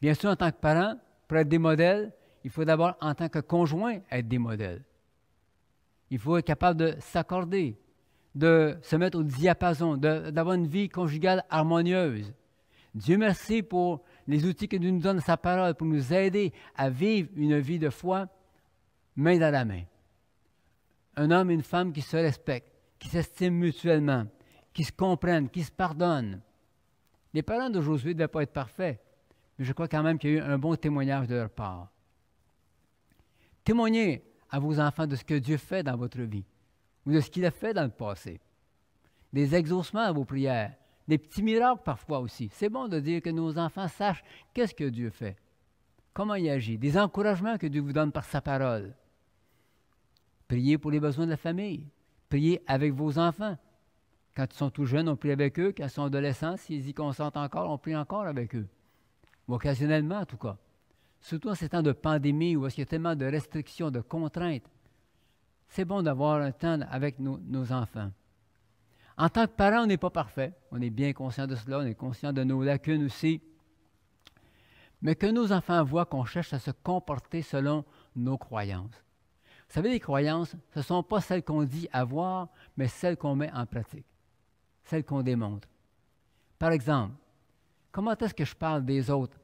Bien sûr, en tant que parents, pour être des modèles, il faut d'abord, en tant que conjoint, être des modèles. Il faut être capable de s'accorder, de se mettre au diapason, d'avoir une vie conjugale harmonieuse. Dieu merci pour les outils que Dieu nous donne sa parole pour nous aider à vivre une vie de foi main dans la main. Un homme et une femme qui se respectent, qui s'estiment mutuellement, qui se comprennent, qui se pardonnent. Les parents de Josué ne devaient pas être parfaits, mais je crois quand même qu'il y a eu un bon témoignage de leur part. Témoignez à vos enfants de ce que Dieu fait dans votre vie, ou de ce qu'il a fait dans le passé. Des exaucements à vos prières, des petits miracles parfois aussi. C'est bon de dire que nos enfants sachent qu'est-ce que Dieu fait, comment il agit, des encouragements que Dieu vous donne par sa parole. Priez pour les besoins de la famille. Priez avec vos enfants. Quand ils sont tout jeunes, on prie avec eux. Quand ils sont adolescents, s'ils y consentent encore, on prie encore avec eux. Ou occasionnellement, en tout cas. Surtout en ces temps de pandémie où il y a tellement de restrictions, de contraintes. C'est bon d'avoir un temps avec nos enfants. En tant que parents, on n'est pas parfait. On est bien conscient de cela. On est conscient de nos lacunes aussi. Mais que nos enfants voient qu'on cherche à se comporter selon nos croyances. Vous savez, les croyances, ce ne sont pas celles qu'on dit avoir, mais celles qu'on met en pratique, celles qu'on démontre. Par exemple, comment est-ce que je parle des autres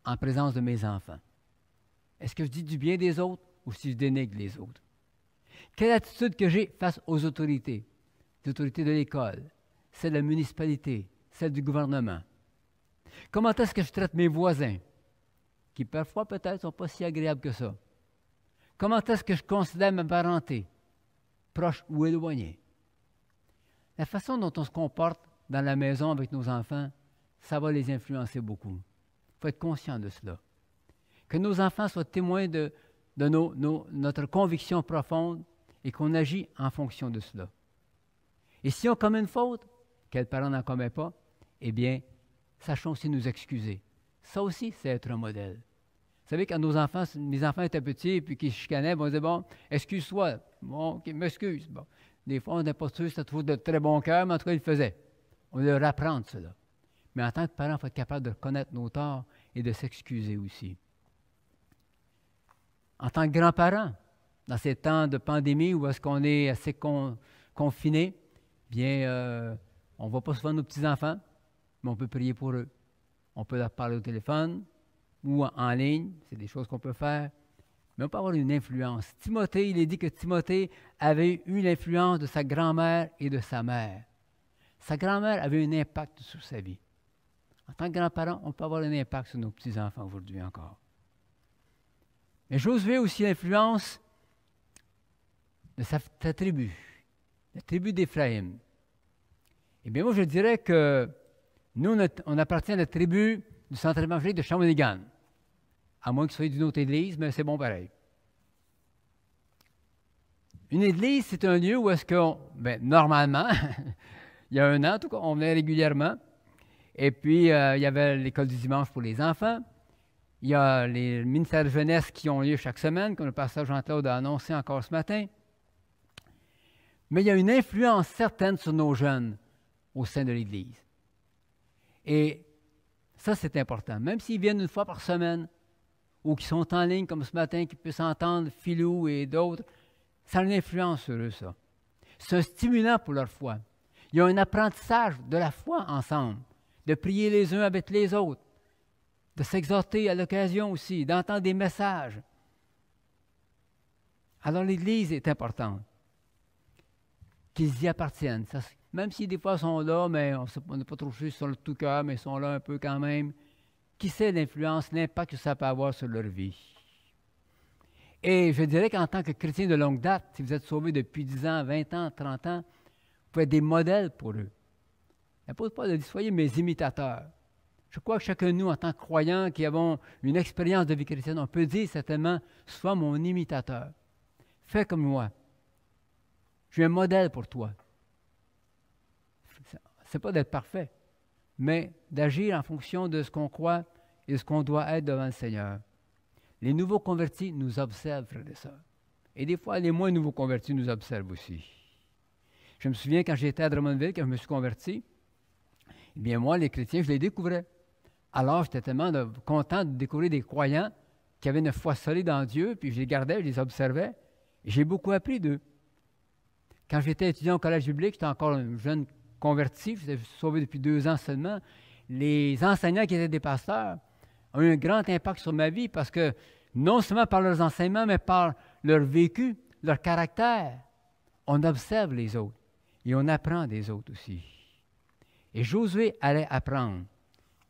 en présence de mes enfants? Est-ce que je dis du bien des autres ou si je dénigre les autres? Quelle attitude que j'ai face aux autorités? Les autorités de l'école, celles de la municipalité, celles du gouvernement. Comment est-ce que je traite mes voisins, qui parfois peut-être ne sont pas si agréables que ça? Comment est-ce que je considère ma parenté, proche ou éloignée? La façon dont on se comporte dans la maison avec nos enfants, ça va les influencer beaucoup. Il faut être conscient de cela. Que nos enfants soient témoins de notre conviction profonde et qu'on agit en fonction de cela. Et si on commet une faute, quel parent n'en commet pas, eh bien, sachons aussi nous excuser. Ça aussi, c'est être un modèle. Vous savez, quand mes enfants étaient petits et puis qu'ils se chicanaient, on disait, bon, excuse-toi. Bon, OK, m'excuse. Bon. Des fois, on n'est pas sûr que c'était toujours de très bon cœur, mais en tout cas, ils le faisaient. On leur apprendre cela. Mais en tant que parent, il faut être capable de reconnaître nos torts et de s'excuser aussi. En tant que grands-parents, dans ces temps de pandémie où est-ce qu'on est assez confinés, bien, on ne voit pas souvent nos petits-enfants, mais on peut prier pour eux. On peut leur parler au téléphone ou en ligne, c'est des choses qu'on peut faire, mais on peut avoir une influence. Timothée, il est dit que Timothée avait eu l'influence de sa grand-mère et de sa mère. Sa grand-mère avait un impact sur sa vie. En tant que grands-parents, on peut avoir un impact sur nos petits-enfants aujourd'hui encore. Mais Josué a aussi l'influence de sa tribu, la tribu d'Éphraïm. Eh bien, moi, je dirais que nous, on appartient à la tribu du centre évangélique de Shawinigan. À moins que ce soit d'une autre église, mais c'est bon pareil. Une église, c'est un lieu où est-ce que, normalement, il il y a 1 an, en tout cas, on venait régulièrement. Et puis, il y avait l'école du dimanche pour les enfants. Il y a les ministères de jeunesse qui ont lieu chaque semaine, comme le pasteur Jean-Claude a annoncé encore ce matin. Mais il y a une influence certaine sur nos jeunes au sein de l'Église. Et ça, c'est important. Même s'ils viennent 1 fois par semaine, ou qui sont en ligne, comme ce matin, qui peuvent s'entendre, Philou et d'autres, ça a une influence sur eux, ça. C'est un stimulant pour leur foi. Il y a un apprentissage de la foi ensemble, de prier les uns avec les autres, de s'exhorter à l'occasion aussi, d'entendre des messages. Alors l'Église est importante, qu'ils y appartiennent. Ça, même si des fois ils sont là, mais on n'est pas trop sûr sur le tout cœur, mais ils sont là un peu quand même. Qui sait l'influence, l'impact que ça peut avoir sur leur vie? Et je dirais qu'en tant que chrétien de longue date, si vous êtes sauvés depuis 10 ans, 20 ans, 30 ans, vous pouvez être des modèles pour eux. L'apôtre Paul a dit, soyez mes imitateurs. Je crois que chacun de nous, en tant que croyants qui avons une expérience de vie chrétienne, on peut dire certainement, sois mon imitateur. Fais comme moi. Je suis un modèle pour toi. Ce n'est pas d'être parfait, mais d'agir en fonction de ce qu'on croit et de ce qu'on doit être devant le Seigneur. Les nouveaux convertis nous observent, frères et sœurs. Et des fois, les moins nouveaux convertis nous observent aussi. Je me souviens quand j'étais à Drummondville, quand je me suis converti, eh bien moi, les chrétiens, je les découvrais. Alors, j'étais tellement content de découvrir des croyants qui avaient une foi solide en Dieu, puis je les gardais, je les observais, et j'ai beaucoup appris d'eux. Quand j'étais étudiant au collège biblique, j'étais encore un jeune converti, je suis sauvé depuis 2 ans seulement, les enseignants qui étaient des pasteurs ont eu un grand impact sur ma vie parce que non seulement par leurs enseignements, mais par leur vécu, leur caractère, on observe les autres et on apprend des autres aussi. Et Josué allait apprendre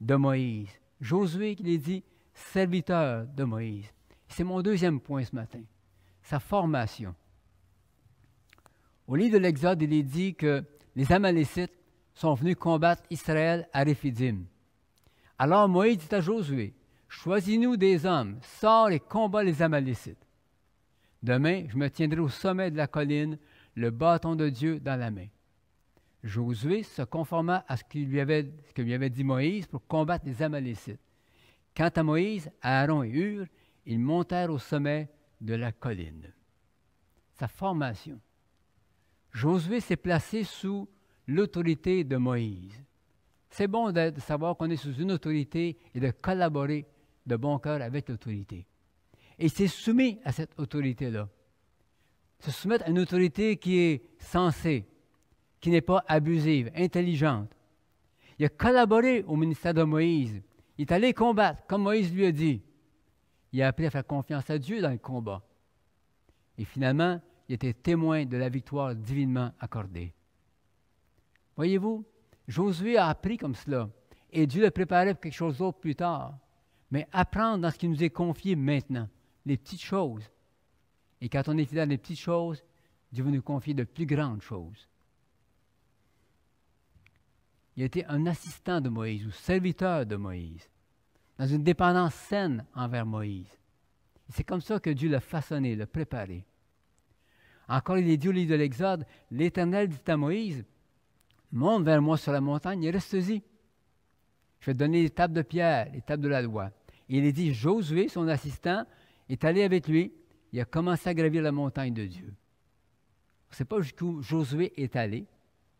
de Moïse. Josué qui est dit serviteur de Moïse. C'est mon 2e point ce matin, sa formation. Au livre de l'Exode, il est dit que les Amalécites sont venus combattre Israël à Réphidim. Alors Moïse dit à Josué, « Choisis-nous des hommes, sors et combats les Amalécites. Demain, je me tiendrai au sommet de la colline, le bâton de Dieu dans la main. » Josué se conforma à ce que lui avait dit Moïse pour combattre les Amalécites. Quant à Moïse, Aaron et Hur, ils montèrent au sommet de la colline. Sa formation. Josué s'est placé sous l'autorité de Moïse. C'est bon de savoir qu'on est sous une autorité et de collaborer de bon cœur avec l'autorité. Et il s'est soumis à cette autorité-là. Se soumettre à une autorité qui est sensée, qui n'est pas abusive, intelligente. Il a collaboré au ministère de Moïse. Il est allé combattre, comme Moïse lui a dit. Il a appris à faire confiance à Dieu dans le combat. Et finalement, il était témoin de la victoire divinement accordée. Voyez-vous, Josué a appris comme cela, et Dieu le préparait pour quelque chose d'autre plus tard. Mais apprendre dans ce qui nous est confié maintenant, les petites choses. Et quand on est fidèle dans les petites choses, Dieu va nous confier de plus grandes choses. Il a été un assistant de Moïse ou serviteur de Moïse, dans une dépendance saine envers Moïse. Et c'est comme ça que Dieu l'a façonné, l'a préparé. Encore, il est dit au livre de l'Exode, l'Éternel dit à Moïse, « Monte vers moi sur la montagne et reste-y. Je vais te donner les tables de pierre, les tables de la loi. » Et il est dit, Josué, son assistant, est allé avec lui, il a commencé à gravir la montagne de Dieu. On ne sait pas jusqu'où Josué est allé,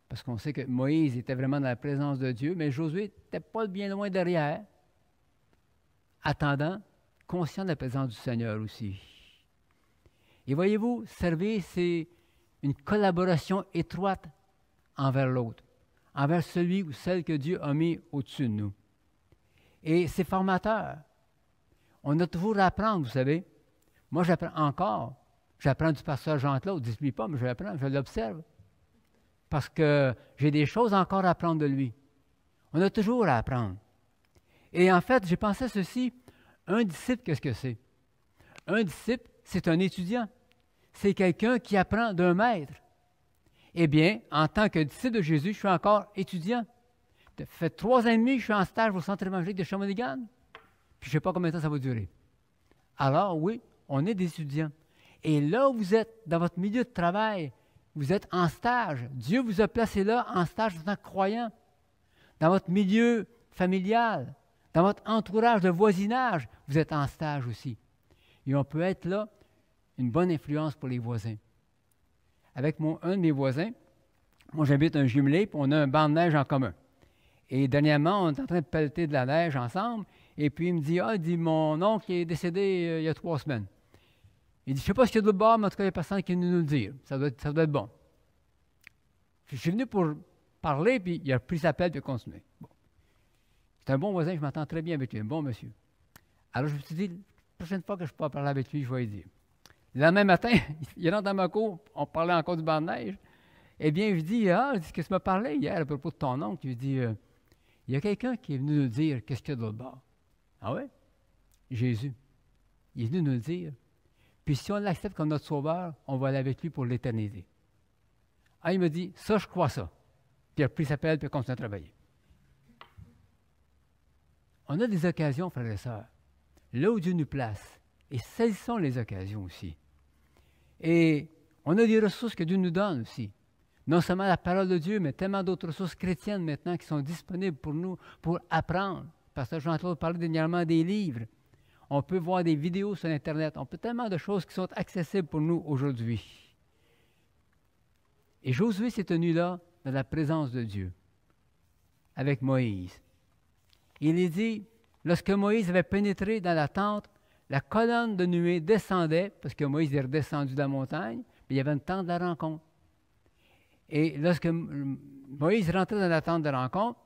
parce qu'on sait que Moïse était vraiment dans la présence de Dieu, mais Josué n'était pas bien loin derrière, attendant, conscient de la présence du Seigneur aussi. Et voyez-vous, servir, c'est une collaboration étroite envers l'autre, envers celui ou celle que Dieu a mis au-dessus de nous. Et c'est formateur. On a toujours à apprendre, vous savez. Moi, j'apprends encore. J'apprends du pasteur Jean-Claude. Dis-lui pas, mais je l'apprends, je l'observe. Parce que j'ai des choses encore à apprendre de lui. On a toujours à apprendre. Et en fait, j'ai pensé à ceci. Un disciple, qu'est-ce que c'est? Un disciple, c'est un étudiant. C'est quelqu'un qui apprend d'un maître. Eh bien, en tant que disciple de Jésus, je suis encore étudiant. Ça fait 3 ans et demi que je suis en stage au centre évangélique de Shawinigan. Puis je ne sais pas combien de temps ça va durer. Alors oui, on est des étudiants. Et là où vous êtes, dans votre milieu de travail, vous êtes en stage. Dieu vous a placé là en stage en tant que croyant. Dans votre milieu familial, dans votre entourage de voisinage, vous êtes en stage aussi. Et on peut être là une bonne influence pour les voisins. Avec un de mes voisins, moi j'habite un jumelé, puis on a un banc de neige en commun. Et dernièrement, on est en train de pelleter de la neige ensemble, et puis il me dit, mon oncle est décédé il y a 3 semaines. Il dit, je ne sais pas ce qu'il y a de l'autre bord, mais en tout cas, il n'y a personne qui est venu nous le dire. Ça doit être bon. Je suis venu pour parler, puis il a pris sa pelle, puis il a continué. Bon. C'est un bon voisin, je m'entends très bien avec lui, un bon monsieur. Alors je me suis dit, la prochaine fois que je pourrai parler avec lui, je vais lui dire. Le lendemain matin, il rentre dans ma cour, on parlait encore du banc de neige. Eh bien, je dis, qu'est-ce que tu m'as parlé hier à propos de ton oncle? Il dit, il y a quelqu'un qui est venu nous dire qu'est-ce qu'il y a de l'autre bord. Ah ouais? Jésus. Il est venu nous le dire. Puis si on l'accepte comme notre sauveur, on va aller avec lui pour l'éternité. Il me dit, ça, je crois ça. Puis il a pris sa pelle, puis il a continué à travailler. On a des occasions, frères et sœurs, là où Dieu nous place, et saisissons les occasions aussi. Et on a des ressources que Dieu nous donne aussi. Non seulement la parole de Dieu, mais tellement d'autres ressources chrétiennes maintenant qui sont disponibles pour nous, pour apprendre. Parce que Jean-Claude parlait dernièrement des livres. On peut voir des vidéos sur Internet. On peut tellement de choses qui sont accessibles pour nous aujourd'hui. Et Josué s'est tenu là, dans la présence de Dieu, avec Moïse. Il est dit, lorsque Moïse avait pénétré dans la tente, la colonne de nuée descendait, parce que Moïse est redescendu de la montagne, mais il y avait une tente de la rencontre. Et lorsque Moïse rentrait dans la tente de rencontre,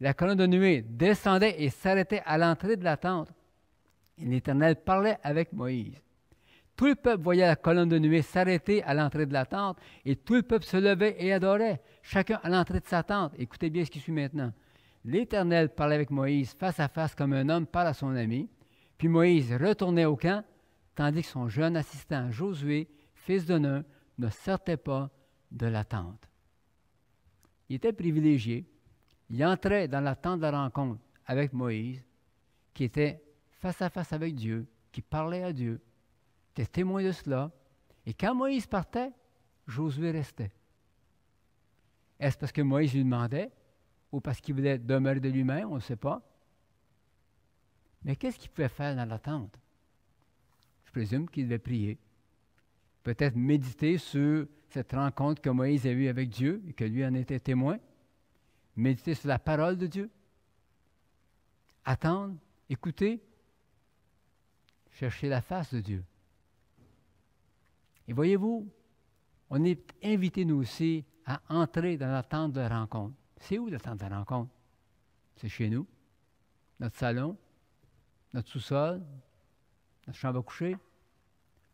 la colonne de nuée descendait et s'arrêtait à l'entrée de la tente. Et l'Éternel parlait avec Moïse. Tout le peuple voyait la colonne de nuée s'arrêter à l'entrée de la tente, et tout le peuple se levait et adorait, chacun à l'entrée de sa tente. Écoutez bien ce qui suit maintenant. L'Éternel parlait avec Moïse face à face comme un homme parle à son ami. Puis Moïse retournait au camp, tandis que son jeune assistant Josué, fils de Nun, ne sortait pas de la tente. Il était privilégié. Il entrait dans la tente de la rencontre avec Moïse, qui était face à face avec Dieu, qui parlait à Dieu, était témoin de cela. Et quand Moïse partait, Josué restait. Est-ce parce que Moïse lui demandait, ou parce qu'il voulait demeurer de lui-même, on ne sait pas. Mais qu'est-ce qu'il pouvait faire dans la tente? Je présume qu'il devait prier. Peut-être méditer sur cette rencontre que Moïse a eue avec Dieu et que lui en était témoin. Méditer sur la parole de Dieu. Attendre, écouter, chercher la face de Dieu. Et voyez-vous, on est invités nous aussi à entrer dans la tente de rencontre. C'est où la tente de rencontre? C'est chez nous, notre salon, notre sous-sol, notre chambre à coucher,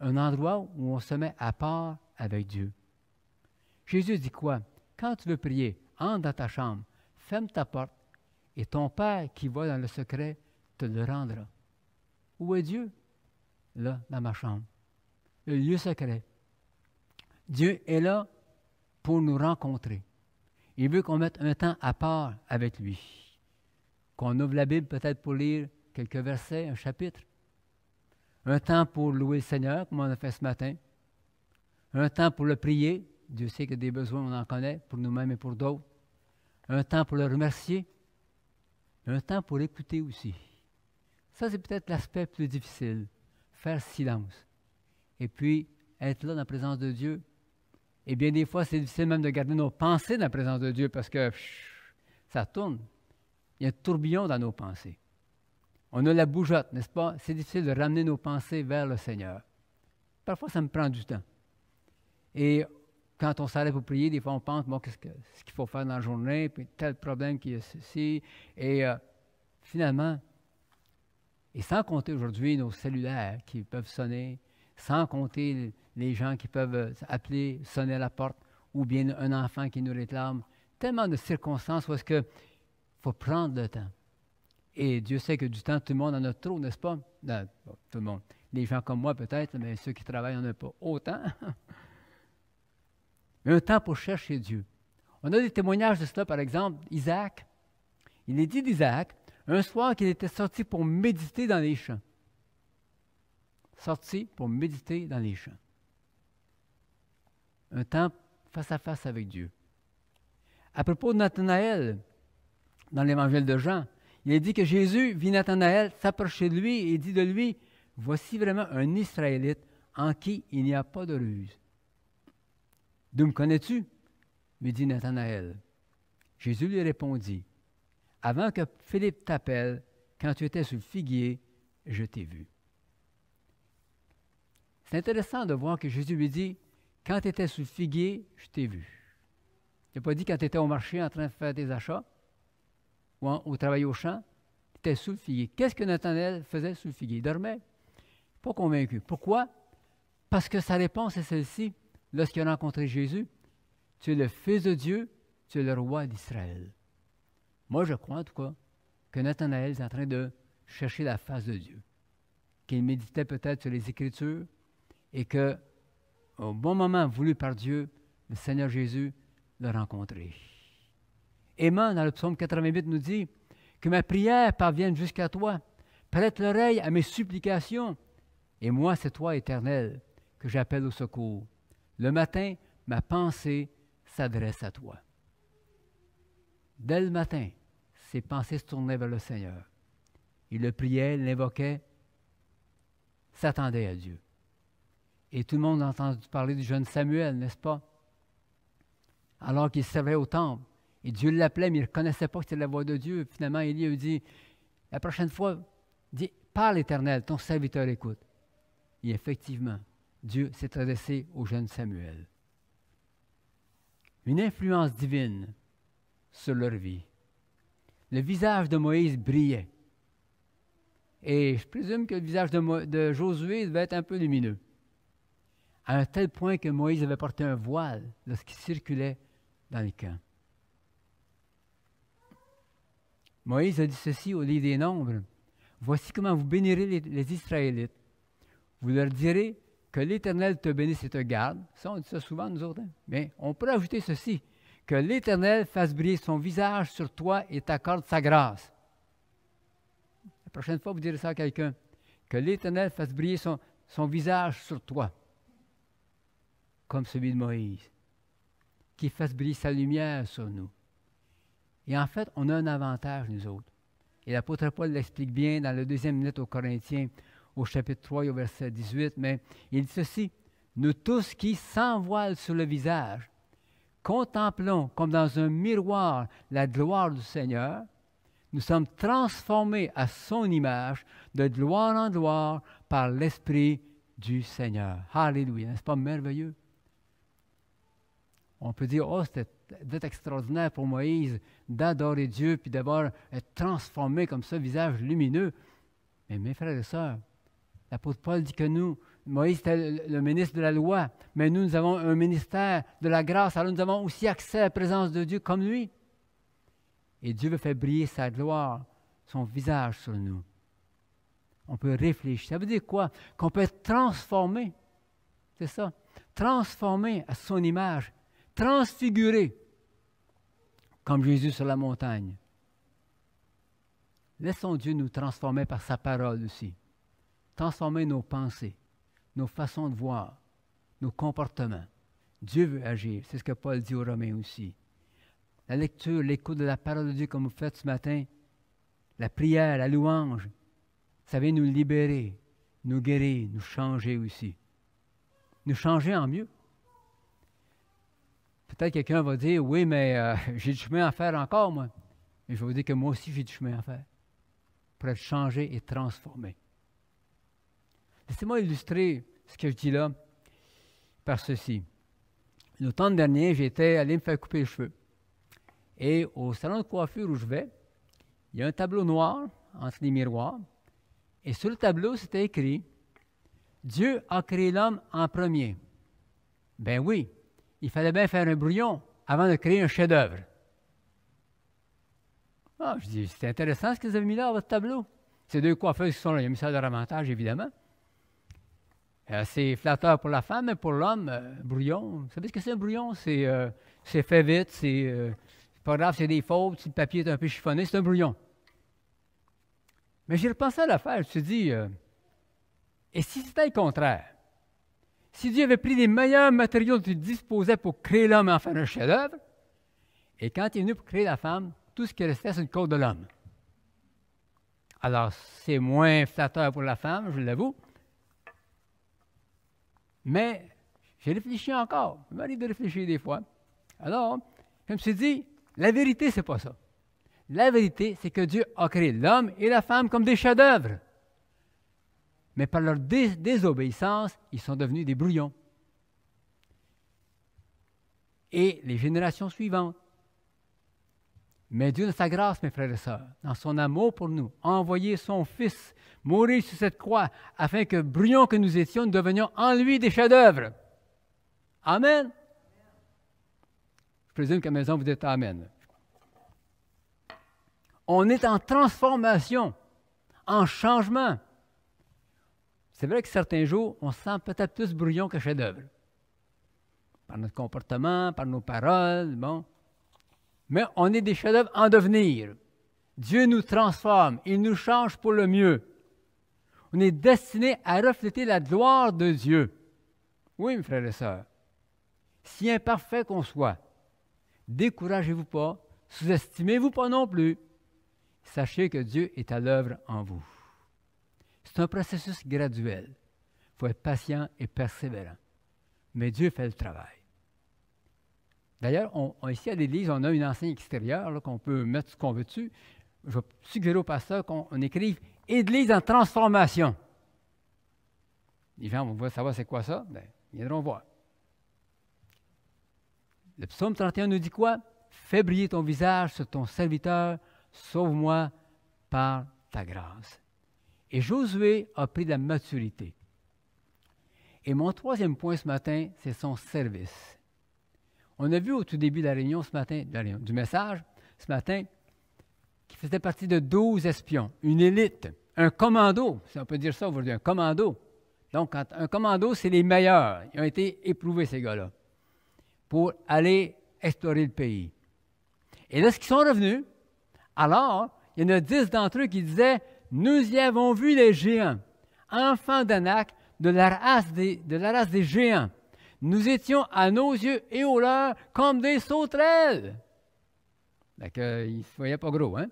un endroit où on se met à part avec Dieu. Jésus dit quoi? Quand tu veux prier, entre dans ta chambre, ferme ta porte, et ton Père qui va dans le secret te le rendra. Où est Dieu? Là, dans ma chambre. Le lieu secret. Dieu est là pour nous rencontrer. Il veut qu'on mette un temps à part avec lui. Qu'on ouvre la Bible peut-être pour lire quelques versets, un chapitre. Un temps pour louer le Seigneur, comme on a fait ce matin. Un temps pour le prier. Dieu sait que des besoins, on en connaît, pour nous-mêmes et pour d'autres. Un temps pour le remercier. Un temps pour l'écouter aussi. Ça, c'est peut-être l'aspect plus difficile. Faire silence. Et puis, être là dans la présence de Dieu. Et bien des fois, c'est difficile même de garder nos pensées dans la présence de Dieu parce que ça tourne. Il y a un tourbillon dans nos pensées. On a la bougeotte, n'est-ce pas? C'est difficile de ramener nos pensées vers le Seigneur. Parfois, ça me prend du temps. Et quand on s'arrête pour prier, des fois, on pense, bon, ce qu'il faut faire dans la journée, puis tel problème qui est ceci. Et finalement, et sans compter aujourd'hui nos cellulaires qui peuvent sonner, sans compter les gens qui peuvent appeler, sonner à la porte, ou bien un enfant qui nous réclame. Tellement de circonstances où est-ce qu'il faut prendre le temps. Et Dieu sait que du temps, tout le monde en a trop, n'est-ce pas? Non, tout le monde. Les gens comme moi peut-être, mais ceux qui travaillent n'en ont pas autant. Mais un temps pour chercher Dieu. On a des témoignages de cela, par exemple, Isaac. Il est dit d'Isaac, un soir qu'il était sorti pour méditer dans les champs. Sorti pour méditer dans les champs. Un temps face à face avec Dieu. À propos de Nathanaël, dans l'évangile de Jean, il est dit que Jésus vit Nathanaël s'approcher de lui et dit de lui, « Voici vraiment un Israélite en qui il n'y a pas de ruse. » « D'où me connais-tu? » lui dit Nathanaël. Jésus lui répondit, « Avant que Philippe t'appelle, quand tu étais sous le figuier, je t'ai vu. » C'est intéressant de voir que Jésus lui dit, « Quand tu étais sous le figuier, je t'ai vu. » Il n'a pas dit quand tu étais au marché en train de faire tes achats ou au travail au champ, tu étais sous le figuier. Qu'est-ce que Nathanaël faisait sous le figuier? Il dormait. Pas convaincu. Pourquoi? Parce que sa réponse est celle-ci. Lorsqu'il a rencontré Jésus, « Tu es le Fils de Dieu, tu es le roi d'Israël. » Moi, je crois en tout cas que Nathanaël est en train de chercher la face de Dieu, qu'il méditait peut-être sur les Écritures et que, au bon moment voulu par Dieu, le Seigneur Jésus l'a rencontré. Héman, dans le psaume 88, nous dit que ma prière parvienne jusqu'à toi. Prête l'oreille à mes supplications. Et moi, c'est toi, Éternel, que j'appelle au secours. Le matin, ma pensée s'adresse à toi. Dès le matin, ses pensées se tournaient vers le Seigneur. Il le priait, l'invoquait, s'attendait à Dieu. Et tout le monde a entendu parler du jeune Samuel, n'est-ce pas? Alors qu'il servait au temple. Et Dieu l'appelait, mais il ne reconnaissait pas que c'était la voix de Dieu. Finalement, Élie lui dit, la prochaine fois, dis, parle Éternel, ton serviteur écoute. Et effectivement, Dieu s'est adressé au jeune Samuel. Une influence divine sur leur vie. Le visage de Moïse brillait. Et je présume que le visage de Josué devait être un peu lumineux. À un tel point que Moïse avait porté un voile lorsqu'il circulait dans les camps. Moïse a dit ceci au livre des Nombres. « Voici comment vous bénirez les Israélites. Vous leur direz que l'Éternel te bénisse et te garde. » Ça, on dit ça souvent, nous autres. Hein? Mais on pourrait ajouter ceci. « Que l'Éternel fasse briller son visage sur toi et t'accorde sa grâce. » La prochaine fois, vous direz ça à quelqu'un. « Que l'Éternel fasse briller son visage sur toi. » Comme celui de Moïse. Qu'il fasse briller sa lumière sur nous. Et en fait, on a un avantage, nous autres. Et l'apôtre Paul l'explique bien dans le 2e lettre aux Corinthiens, au chapitre 3 et au verset 18, mais il dit ceci, « Nous tous qui, sans voile sur le visage, contemplons comme dans un miroir la gloire du Seigneur, nous sommes transformés à son image, de gloire en gloire, par l'Esprit du Seigneur. » Alléluia, n'est-ce pas merveilleux? On peut dire, oh, c'était extraordinaire pour Moïse d'adorer Dieu puis d'avoir être transformé comme ça, visage lumineux. Mais mes frères et sœurs, l'apôtre Paul dit que nous, Moïse était le ministre de la loi, mais nous avons un ministère de la grâce, alors nous avons aussi accès à la présence de Dieu comme lui. Et Dieu veut faire briller sa gloire, son visage sur nous. On peut réfléchir. Ça veut dire quoi? Qu'on peut être transformé. C'est ça. Transformé à son image. Transfiguré, comme Jésus sur la montagne. Laissons Dieu nous transformer par sa parole aussi. Transformer nos pensées, nos façons de voir, nos comportements. Dieu veut agir. C'est ce que Paul dit aux Romains aussi. La lecture, l'écoute de la parole de Dieu comme vous faites ce matin, la prière, la louange, ça vient nous libérer, nous guérir, nous changer aussi. Nous changer en mieux. Peut-être quelqu'un va dire, oui, mais j'ai du chemin à faire encore, moi. Mais je vais vous dire que moi aussi, j'ai du chemin à faire pour être changé et transformé. Laissez-moi illustrer ce que je dis là par ceci. L'automne dernier, j'étais allé me faire couper les cheveux. Et au salon de coiffure où je vais, il y a un tableau noir entre les miroirs. Et sur le tableau, c'était écrit « Dieu a créé l'homme en premier. » Ben oui. Il fallait bien faire un brouillon avant de créer un chef-d'œuvre. Ah, je dis, c'est intéressant ce que vous avez mis là à votre tableau. Ces deux coiffeuses qui sont là, il y a mis ça de ramontage, évidemment. C'est flatteur pour la femme, mais pour l'homme, brouillon. Vous savez ce que c'est un brouillon? C'est fait vite, c'est pas grave, c'est des fautes, si le papier est un peu chiffonné, c'est un brouillon. Mais j'ai repensé à l'affaire, je me suis dit, et si c'était le contraire? Si Dieu avait pris les meilleurs matériaux dont il disposait pour créer l'homme et en faire un chef-d'œuvre, et quand il est venu pour créer la femme, tout ce qui restait, c'est le corps de l'homme. Alors, c'est moins flatteur pour la femme, je l'avoue. Mais j'ai réfléchi encore. Il m'arrive de réfléchir des fois. Alors, je me suis dit, la vérité, c'est pas ça. La vérité, c'est que Dieu a créé l'homme et la femme comme des chefs-d'œuvre. Mais par leur désobéissance, ils sont devenus des brouillons. Et les générations suivantes. Mais Dieu, dans sa grâce, mes frères et sœurs, dans son amour pour nous, a envoyé son Fils mourir sur cette croix afin que, brouillons que nous étions, nous devenions en lui des chefs-d'œuvre. Amen. Je présume qu'à la maison, vous dites Amen. On est en transformation, en changement. C'est vrai que certains jours, on se sent peut-être plus brouillon que chef-d'œuvre. Par notre comportement, par nos paroles, bon. Mais on est des chefs-d'œuvre en devenir. Dieu nous transforme, il nous change pour le mieux. On est destiné à refléter la gloire de Dieu. Oui, mes frères et sœurs. Si imparfait qu'on soit, découragez-vous pas, sous-estimez-vous pas non plus. Sachez que Dieu est à l'œuvre en vous. C'est un processus graduel. Il faut être patient et persévérant. Mais Dieu fait le travail. D'ailleurs, ici à l'Église, on a une enseigne extérieure là, qu'on peut mettre ce qu'on veut dessus. Je vais suggérer au pasteur qu'on écrive « Église en transformation ». Les gens vont savoir c'est quoi ça? Bien, ils viendront voir. Le psaume 31 nous dit quoi? « Fais briller ton visage sur ton serviteur, sauve-moi par ta grâce ». Et Josué a pris de la maturité. Et mon troisième point ce matin, c'est son service. On a vu au tout début de la réunion ce matin, du message, ce matin, qu'il faisait partie de 12 espions, une élite, un commando, si on peut dire ça aujourd'hui, un commando. Donc, un commando, c'est les meilleurs. Ils ont été éprouvés, ces gars-là, pour aller explorer le pays. Et lorsqu'ils sont revenus, alors, il y en a 10 d'entre eux qui disaient « Nous y avons vu les géants, enfants d'Anak, de la race des géants. Nous étions à nos yeux et aux leurs comme des sauterelles. » Donc, ils ne se voyaient pas gros, hein?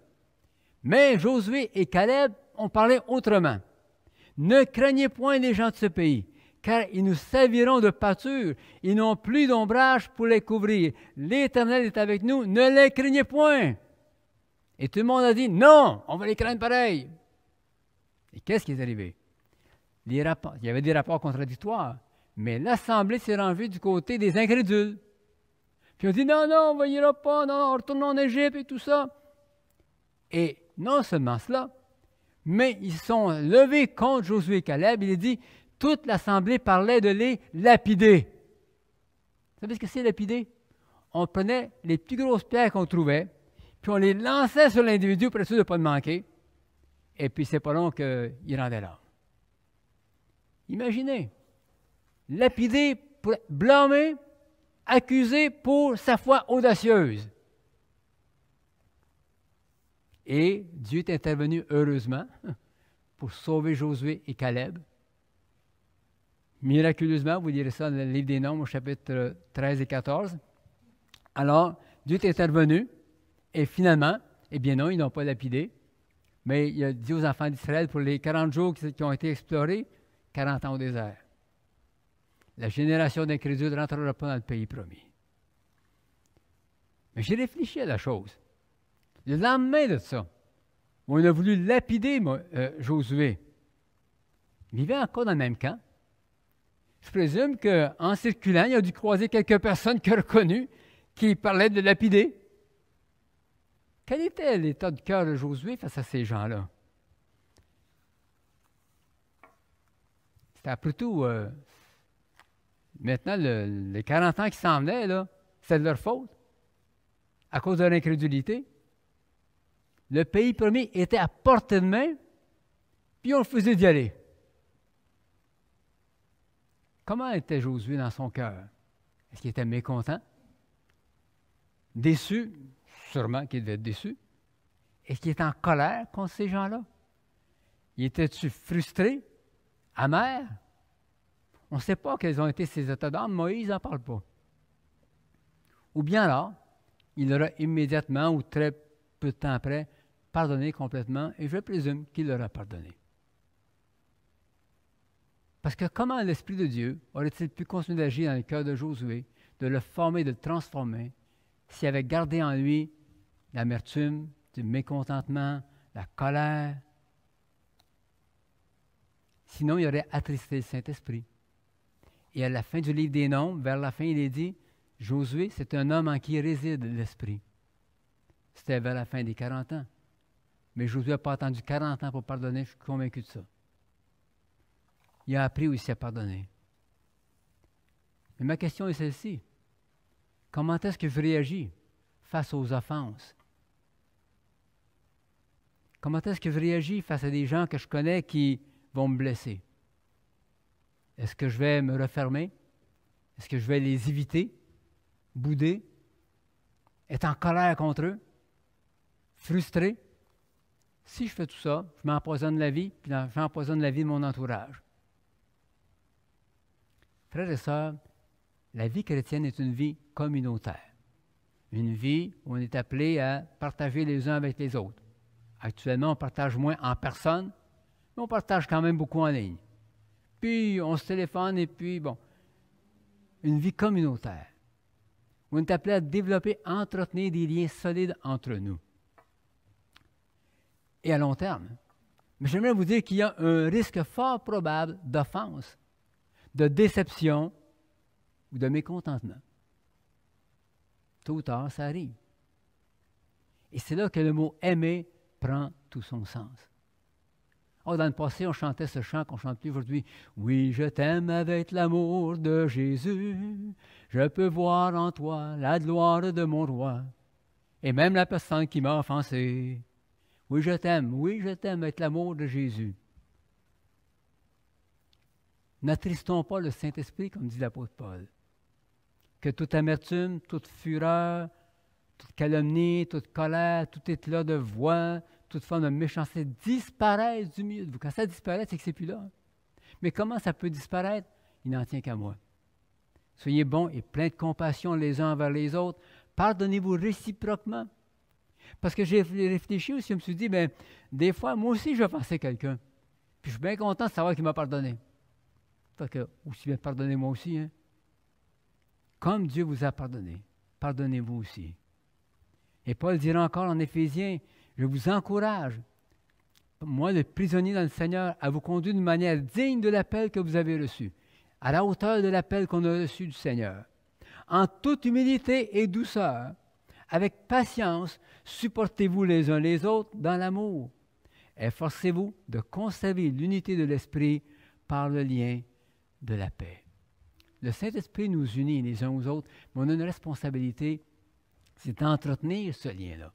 Mais Josué et Caleb ont parlé autrement. « Ne craignez point les gens de ce pays, car ils nous serviront de pâture. Ils n'ont plus d'ombrage pour les couvrir. L'Éternel est avec nous, ne les craignez point. » Et tout le monde a dit « Non, on va les craindre pareil. » Et qu'est-ce qui est arrivé? Il y avait des rapports contradictoires. Mais l'Assemblée s'est rangée du côté des incrédules. Puis on dit, non, on n'ira pas, non, retournons en Égypte et tout ça. Et non seulement cela, mais ils sont levés contre Josué et Caleb. Il est dit, toute l'Assemblée parlait de les lapider. Vous savez ce que c'est lapider? On prenait les plus grosses pierres qu'on trouvait, puis on les lançait sur l'individu pour être sûr de ne pas le manquer. Et puis c'est pas long qu'il rendait l'âme. Imaginez. Lapidé, blâmé, accusé pour sa foi audacieuse. Et Dieu est intervenu heureusement pour sauver Josué et Caleb. Miraculeusement, vous lirez ça dans le livre des Nombres, au chapitre 13 et 14. Alors, Dieu est intervenu, et finalement, eh bien non, ils n'ont pas lapidé, mais il a dit aux enfants d'Israël, pour les 40 jours qui ont été explorés, 40 ans au désert. La génération d'incrédules ne rentrera pas dans le pays promis. Mais j'ai réfléchi à la chose. Le lendemain de ça, on a voulu lapider Josué. Il vivait encore dans le même camp. Je présume qu'en circulant, il a dû croiser quelques personnes qu'il a reconnues qui parlaient de lapider. Quel était l'état du cœur de Josué face à ces gens-là? C'était après tout... Maintenant, les 40 ans qui s'en venaient, là, c'est de leur faute, à cause de leur incrédulité. Le pays promis était à portée de main, puis on refusait d'y aller. Comment était Josué dans son cœur? Est-ce qu'il était mécontent? Déçu? Sûrement qu'il devait être déçu. Est-ce qu'il était en colère contre ces gens-là? Il était-tu frustré? Amer? On ne sait pas quels ont été ses états d'âme. Moïse n'en parle pas. Ou bien alors, il aura immédiatement ou très peu de temps après pardonné complètement, et je présume qu'il l'aura pardonné. Parce que comment l'Esprit de Dieu aurait-il pu continuer d'agir dans le cœur de Josué, de le former, de le transformer, s'il avait gardé en lui l'amertume, du mécontentement, la colère? Sinon, il aurait attristé le Saint-Esprit. Et à la fin du livre des Nombres, vers la fin, il est dit, Josué, c'est un homme en qui réside l'Esprit. C'était vers la fin des 40 ans. Mais Josué n'a pas attendu 40 ans pour pardonner, je suis convaincu de ça. Il a appris aussi à pardonner. Mais ma question est celle-ci. Comment est-ce que je réagis face aux offenses? Comment est-ce que je réagis face à des gens que je connais qui vont me blesser? Est-ce que je vais me refermer? Est-ce que je vais les éviter? Bouder? Être en colère contre eux? Frustré? Si je fais tout ça, je m'empoisonne la vie, puis j'empoisonne la vie de mon entourage. Frères et sœurs, la vie chrétienne est une vie communautaire. Une vie où on est appelé à partager les uns avec les autres. Actuellement, on partage moins en personne, mais on partage quand même beaucoup en ligne. Puis, on se téléphone et puis, bon, une vie communautaire. On est appelé à développer, à entretenir des liens solides entre nous. Et à long terme. Mais j'aimerais vous dire qu'il y a un risque fort probable d'offense, de déception ou de mécontentement. Tôt ou tard, ça arrive. Et c'est là que le mot « aimer » prend tout son sens. Oh, dans le passé, on chantait ce chant qu'on ne chante plus aujourd'hui. « Oui, je t'aime avec l'amour de Jésus. Je peux voir en toi la gloire de mon roi. Et même la personne qui m'a offensé. Oui, je t'aime avec l'amour de Jésus. » N'attristons pas le Saint-Esprit, comme dit l'apôtre Paul. Que toute amertume, toute fureur, toute calomnie, toute colère, tout éclat de voix, toute forme de méchanceté disparaissent du milieu de vous. Quand ça disparaît, c'est que c'est plus là. Mais comment ça peut disparaître? Il n'en tient qu'à moi. Soyez bons et pleins de compassion les uns envers les autres. Pardonnez-vous réciproquement. Parce que j'ai réfléchi aussi, je me suis dit, bien, des fois, moi aussi, je vais offenser quelqu'un. Puis je suis bien content de savoir qu'il m'a pardonné. Fait que, aussi bien pardonnez moi aussi, hein? Comme Dieu vous a pardonné, pardonnez-vous aussi. Et Paul dira encore en Éphésiens, je vous encourage, moi le prisonnier dans le Seigneur, à vous conduire d'une manière digne de l'appel que vous avez reçu, à la hauteur de l'appel qu'on a reçu du Seigneur. En toute humilité et douceur, avec patience, supportez-vous les uns les autres dans l'amour. Efforcez-vous de conserver l'unité de l'esprit par le lien de la paix. Le Saint-Esprit nous unit les uns aux autres, mais on a une responsabilité, c'est d'entretenir ce lien-là.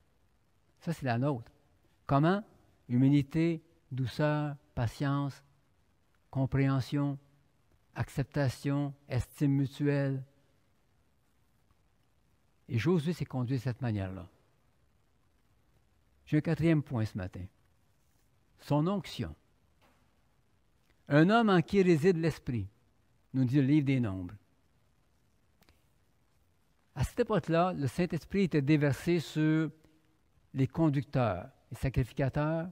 Ça, c'est la nôtre. Comment? Humilité, douceur, patience, compréhension, acceptation, estime mutuelle. Et Josué s'est conduit de cette manière-là. J'ai un quatrième point ce matin. Son onction. Un homme en qui réside l'Esprit, nous dit le livre des Nombres. À cette époque-là, le Saint-Esprit était déversé sur les conducteurs, les sacrificateurs,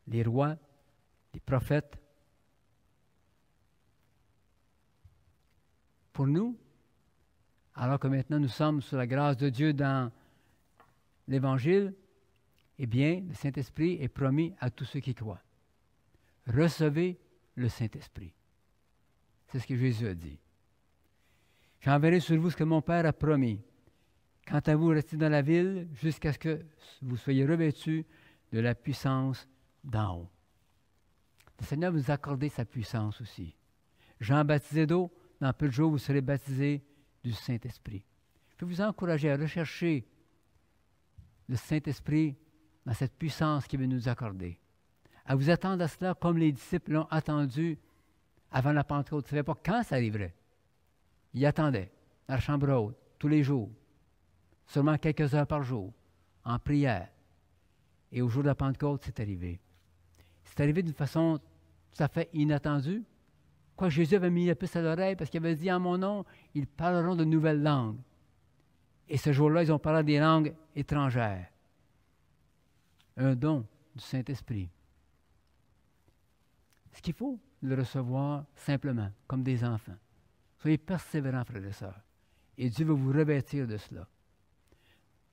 les rois, les prophètes. Pour nous, alors que maintenant nous sommes sous la grâce de Dieu dans l'Évangile, eh bien, le Saint-Esprit est promis à tous ceux qui croient. Recevez le Saint-Esprit. C'est ce que Jésus a dit. J'enverrai sur vous ce que mon Père a promis. Quant à vous, restez dans la ville jusqu'à ce que vous soyez revêtus de la puissance d'en haut. Le Seigneur vous a accordé sa puissance aussi. Jean baptisé d'eau, dans peu de jours, vous serez baptisés du Saint-Esprit. Je vais vous encourager à rechercher le Saint-Esprit dans cette puissance qu'il veut nous accorder. À vous attendre à cela comme les disciples l'ont attendu avant la Pentecôte. Ils ne savaient pas quand ça arriverait. Ils attendaient, dans la chambre haute, tous les jours, seulement quelques heures par jour, en prière. Et au jour de la Pentecôte, c'est arrivé. C'est arrivé d'une façon tout à fait inattendue, crois que Jésus avait mis la puce à l'oreille parce qu'il avait dit en mon nom, ils parleront de nouvelles langues. Et ce jour-là, ils ont parlé des langues étrangères. Un don du Saint-Esprit. Ce qu'il faut, le recevoir simplement, comme des enfants. Soyez persévérants, frères et sœurs. Et Dieu va vous revêtir de cela.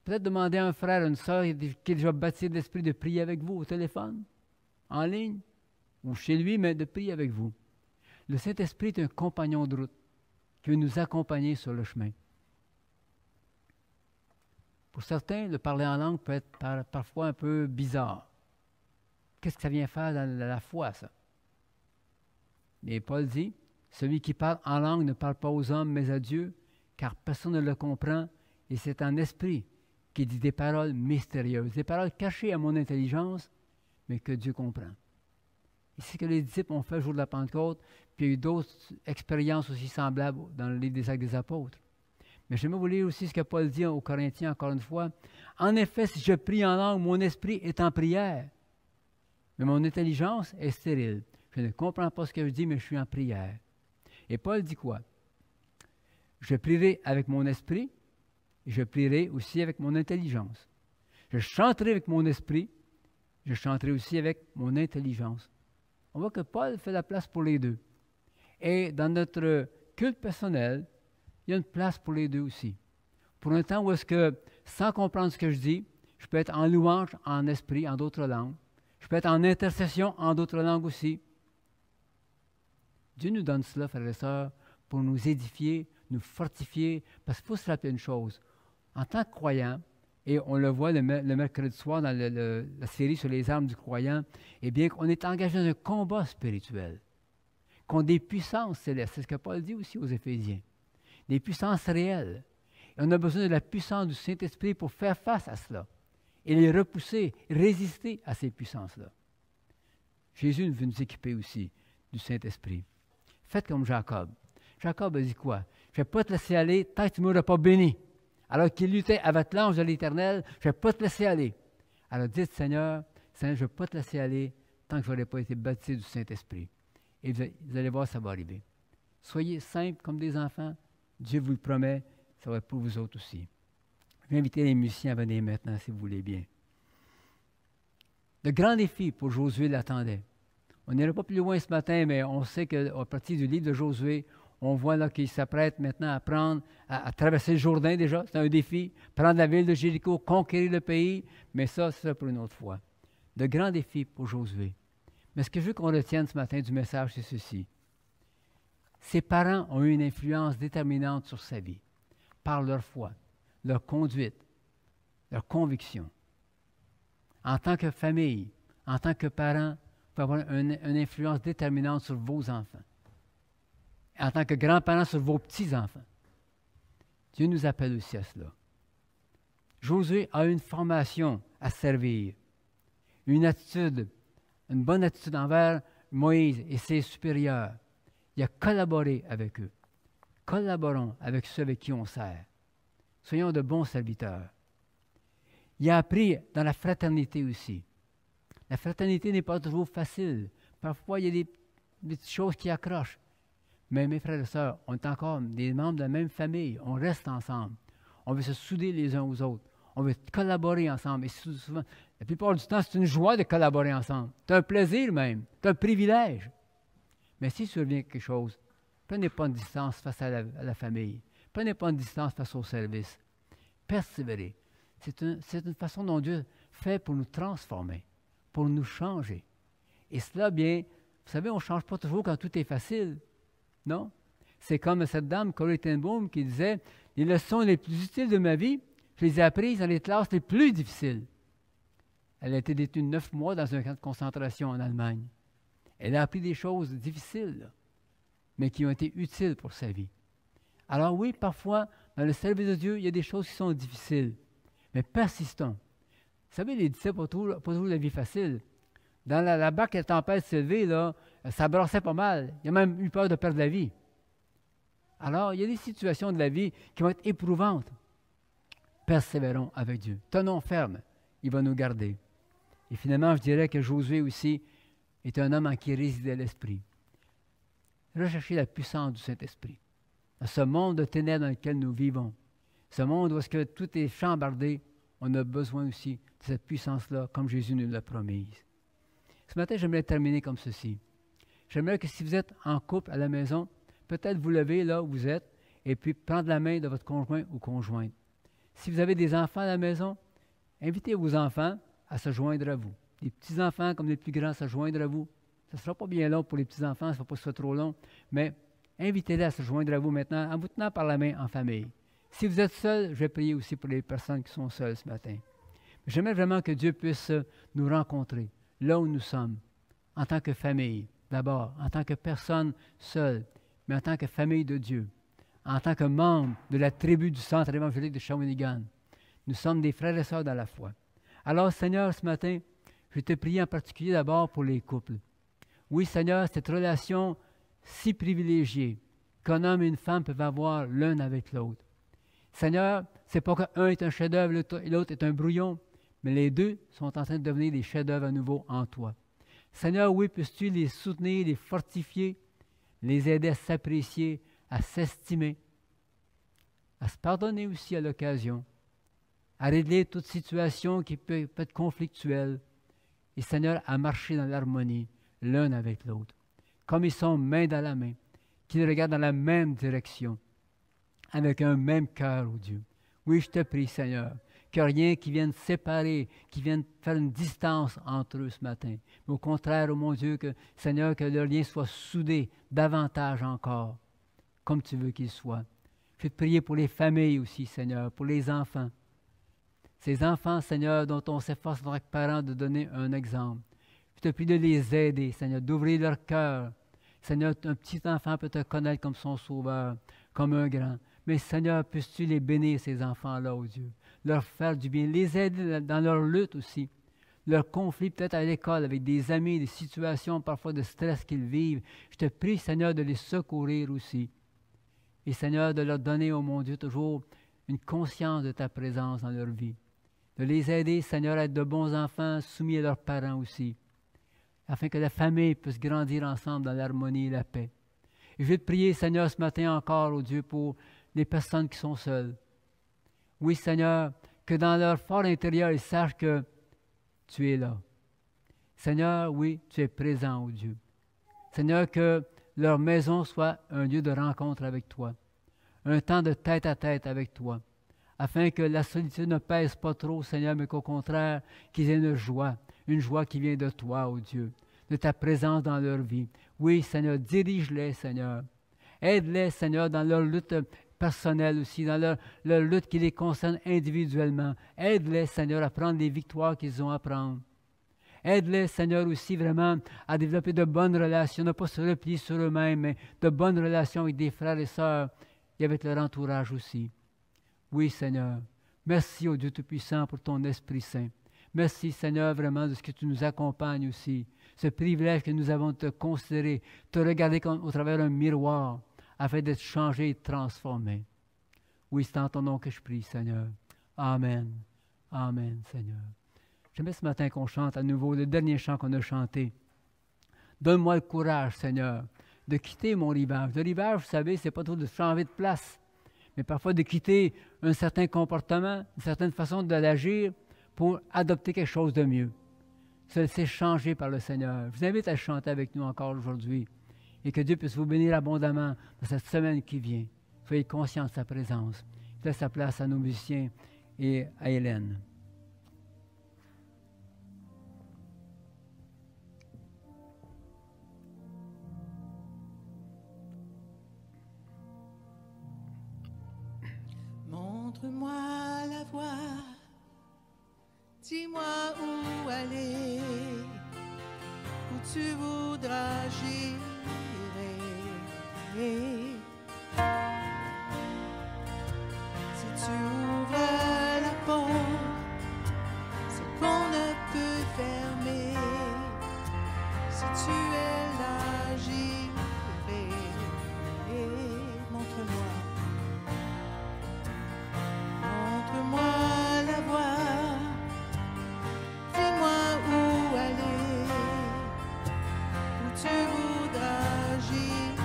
Peut-être demander à un frère, une sœur qui est déjà baptisé d'esprit de prier avec vous au téléphone, en ligne, ou chez lui, mais de prier avec vous. Le Saint-Esprit est un compagnon de route qui veut nous accompagner sur le chemin. Pour certains, le parler en langue peut être parfois un peu bizarre. Qu'est-ce que ça vient faire dans la foi, ça? Mais Paul dit, celui qui parle en langue ne parle pas aux hommes, mais à Dieu, car personne ne le comprend, et c'est en esprit qu'il dit des paroles mystérieuses, des paroles cachées à mon intelligence, mais que Dieu comprend. Et c'est ce que les disciples ont fait le jour de la Pentecôte, puis il y a eu d'autres expériences aussi semblables dans le livre des Actes des Apôtres. Mais j'aimerais vous lire aussi ce que Paul dit aux Corinthiens, encore une fois. En effet, si je prie en langue, mon esprit est en prière, mais mon intelligence est stérile. Je ne comprends pas ce que je dis, mais je suis en prière. Et Paul dit quoi? Je prierai avec mon esprit, et je prierai aussi avec mon intelligence. Je chanterai avec mon esprit, je chanterai aussi avec mon intelligence. On voit que Paul fait la place pour les deux. Et dans notre culte personnel, il y a une place pour les deux aussi. Pour un temps où est-ce que, sans comprendre ce que je dis, je peux être en louange, en esprit, en d'autres langues. Je peux être en intercession, en d'autres langues aussi. Dieu nous donne cela, frères et sœurs, pour nous édifier, nous fortifier, parce qu'il faut se rappeler une chose. En tant que croyant, et on le voit le mercredi soir dans la série sur les armes du croyant, eh bien, qu'on est engagé dans un combat spirituel, qu'on a des puissances célestes. C'est ce que Paul dit aussi aux Éphésiens. Des puissances réelles. Et on a besoin de la puissance du Saint-Esprit pour faire face à cela et les repousser, résister à ces puissances-là. Jésus veut nous équiper aussi du Saint-Esprit. Faites comme Jacob. Jacob a dit quoi? Je ne vais pas te laisser aller tant que tu ne m'auras pas béni. Alors qu'il luttait avec l'ange de l'Éternel, je ne vais pas te laisser aller. Alors dites, Seigneur, je ne vais pas te laisser aller tant que je n'aurai pas été baptisé du Saint-Esprit. Et vous allez voir, ça va arriver. Soyez simples comme des enfants. Dieu vous le promet, ça va être pour vous autres aussi. Je vais inviter les musiciens à venir maintenant, si vous voulez bien. Le grand défi pour Josué l'attendait. On n'ira pas plus loin ce matin, mais on sait qu'à partir du livre de Josué, on voit là qu'il s'apprête maintenant à traverser le Jourdain déjà. C'est un défi. Prendre la ville de Jéricho, conquérir le pays. Mais ça, c'est ça pour une autre fois. Le grand défi pour Josué. Mais ce que je veux qu'on retienne ce matin du message, c'est ceci. Ses parents ont eu une influence déterminante sur sa vie, par leur foi, leur conduite, leur conviction. En tant que famille, en tant que parents, vous pouvez avoir une influence déterminante sur vos enfants. En tant que grands-parents, sur vos petits-enfants. Dieu nous appelle aussi à cela. Josué a une formation à servir, une attitude, une bonne attitude envers Moïse et ses supérieurs. Il a collaboré avec eux. Collaborons avec ceux avec qui on sert. Soyons de bons serviteurs. Il a appris dans la fraternité aussi. La fraternité n'est pas toujours facile. Parfois, il y a des petites choses qui accrochent. Mais mes frères et sœurs, on est encore des membres de la même famille. On reste ensemble. On veut se souder les uns aux autres. On veut collaborer ensemble. Et souvent, la plupart du temps, c'est une joie de collaborer ensemble. C'est un plaisir même. C'est un privilège. Mais si survient quelque chose, prenez pas une distance face à la famille. Prenez pas une distance face au service. Persévérez. C'est une façon dont Dieu fait pour nous transformer, pour nous changer. Et cela, bien, vous savez, on ne change pas toujours quand tout est facile. Non? C'est comme cette dame, Corrie ten Boom, qui disait « Les leçons les plus utiles de ma vie, je les ai apprises dans les classes les plus difficiles. » Elle a été détenue 9 mois dans un camp de concentration en Allemagne. Elle a appris des choses difficiles, là, mais qui ont été utiles pour sa vie. Alors oui, parfois, dans le service de Dieu, il y a des choses qui sont difficiles, mais persistons. Vous savez, les disciples n'ont pas toujours la vie facile. Dans la barque, la tempête s'est levée, là, ça brassait pas mal. Il a même eu peur de perdre la vie. Alors, il y a des situations de la vie qui vont être éprouvantes. Persévérons avec Dieu. Tenons ferme. Il va nous garder. Et finalement, je dirais que Josué aussi est un homme en qui résidait l'Esprit. Recherchez la puissance du Saint-Esprit. Dans ce monde de ténèbres dans lequel nous vivons, ce monde où est-ce que tout est chambardé, on a besoin aussi de cette puissance-là, comme Jésus nous l'a promise. Ce matin, j'aimerais terminer comme ceci. J'aimerais que si vous êtes en couple à la maison, peut-être vous lever là où vous êtes et puis prendre la main de votre conjoint ou conjointe. Si vous avez des enfants à la maison, invitez vos enfants à se joindre à vous. Les petits-enfants comme les plus grands à se joindre à vous. Ce ne sera pas bien long pour les petits-enfants, ça ne va pas que ce soit trop long, mais invitez-les à se joindre à vous maintenant en vous tenant par la main en famille. Si vous êtes seul, je vais prier aussi pour les personnes qui sont seules ce matin. J'aimerais vraiment que Dieu puisse nous rencontrer là où nous sommes, en tant que famille, d'abord, en tant que personne seule, mais en tant que famille de Dieu, en tant que membre de la tribu du Centre évangélique de Shawinigan. Nous sommes des frères et sœurs dans la foi. Alors, Seigneur, ce matin, je te prie en particulier d'abord pour les couples. Oui, Seigneur, cette relation si privilégiée qu'un homme et une femme peuvent avoir l'un avec l'autre. Seigneur, c'est pas qu'un est un chef-d'œuvre et l'autre est un brouillon, mais les deux sont en train de devenir des chefs-d'œuvre à nouveau en toi. Seigneur, oui, puisses-tu les soutenir, les fortifier, les aider à s'apprécier, à s'estimer, à se pardonner aussi à l'occasion, à régler toute situation qui peut être conflictuelle, et Seigneur, à marcher dans l'harmonie l'un avec l'autre, comme ils sont main dans la main, qu'ils regardent dans la même direction, avec un même cœur, oh Dieu. Oui, je te prie, Seigneur, qu'il n'y ait rien qui vienne séparer, qui vienne faire une distance entre eux ce matin. Mais au contraire, oh mon Dieu, que, Seigneur, que leur lien soit soudé davantage encore, comme tu veux qu'il soit. Je vais te prier pour les familles aussi, Seigneur, pour les enfants. Ces enfants, Seigneur, dont on s'efforce en tant que parents de donner un exemple. Je te prie de les aider, Seigneur, d'ouvrir leur cœur. Seigneur, un petit enfant peut te connaître comme son sauveur, comme un grand. Mais Seigneur, puisses-tu les bénir, ces enfants-là, oh Dieu, leur faire du bien, les aider dans leur lutte aussi, leur conflit peut-être à l'école avec des amis, des situations parfois de stress qu'ils vivent. Je te prie, Seigneur, de les secourir aussi. Et Seigneur, de leur donner, oh mon Dieu, toujours une conscience de ta présence dans leur vie. De les aider, Seigneur, à être de bons enfants, soumis à leurs parents aussi, afin que la famille puisse grandir ensemble dans l'harmonie et la paix. Et je vais te prier, Seigneur, ce matin encore, oh Dieu, pour les personnes qui sont seules. Oui, Seigneur, que dans leur fort intérieur, ils sachent que tu es là. Seigneur, oui, tu es présent, oh Dieu. Seigneur, que leur maison soit un lieu de rencontre avec toi, un temps de tête à tête avec toi, afin que la solitude ne pèse pas trop, Seigneur, mais qu'au contraire, qu'ils aient une joie qui vient de toi, oh Dieu, de ta présence dans leur vie. Oui, Seigneur, dirige-les, Seigneur. Aide-les, Seigneur, dans leur lutte personnelle aussi, dans leur lutte qui les concerne individuellement. Aide-les, Seigneur, à prendre les victoires qu'ils ont à prendre. Aide-les, Seigneur, aussi vraiment à développer de bonnes relations, ne pas se replier sur eux-mêmes, mais de bonnes relations avec des frères et sœurs et avec leur entourage aussi. Oui, Seigneur. Merci, ô Dieu Tout-Puissant, pour ton Esprit Saint. Merci, Seigneur, vraiment de ce que tu nous accompagnes aussi. Ce privilège que nous avons de te considérer, te regarder au travers d'un miroir, afin d'être changé et transformé. Oui, c'est en ton nom que je prie, Seigneur. Amen. Amen, Seigneur. J'aimerais ce matin qu'on chante à nouveau le dernier chant qu'on a chanté. Donne-moi le courage, Seigneur, de quitter mon rivage. Le rivage, vous savez, c'est pas trop de changer de place, mais parfois de quitter un certain comportement, une certaine façon d'agir pour adopter quelque chose de mieux. Se laisser changer par le Seigneur. Je vous invite à chanter avec nous encore aujourd'hui et que Dieu puisse vous bénir abondamment dans cette semaine qui vient. Soyez conscients de sa présence. Je laisse sa place à nos musiciens et à Hélène. Montre-moi la voie, dis-moi où aller, où tu voudras j'irai. Si tu ouvres la porte, c'est qu'on ne peut fermer. Si tu es là, j'irai. Montre-moi. Montre-moi la voie, dis-moi où aller, où tu voudras j'irai.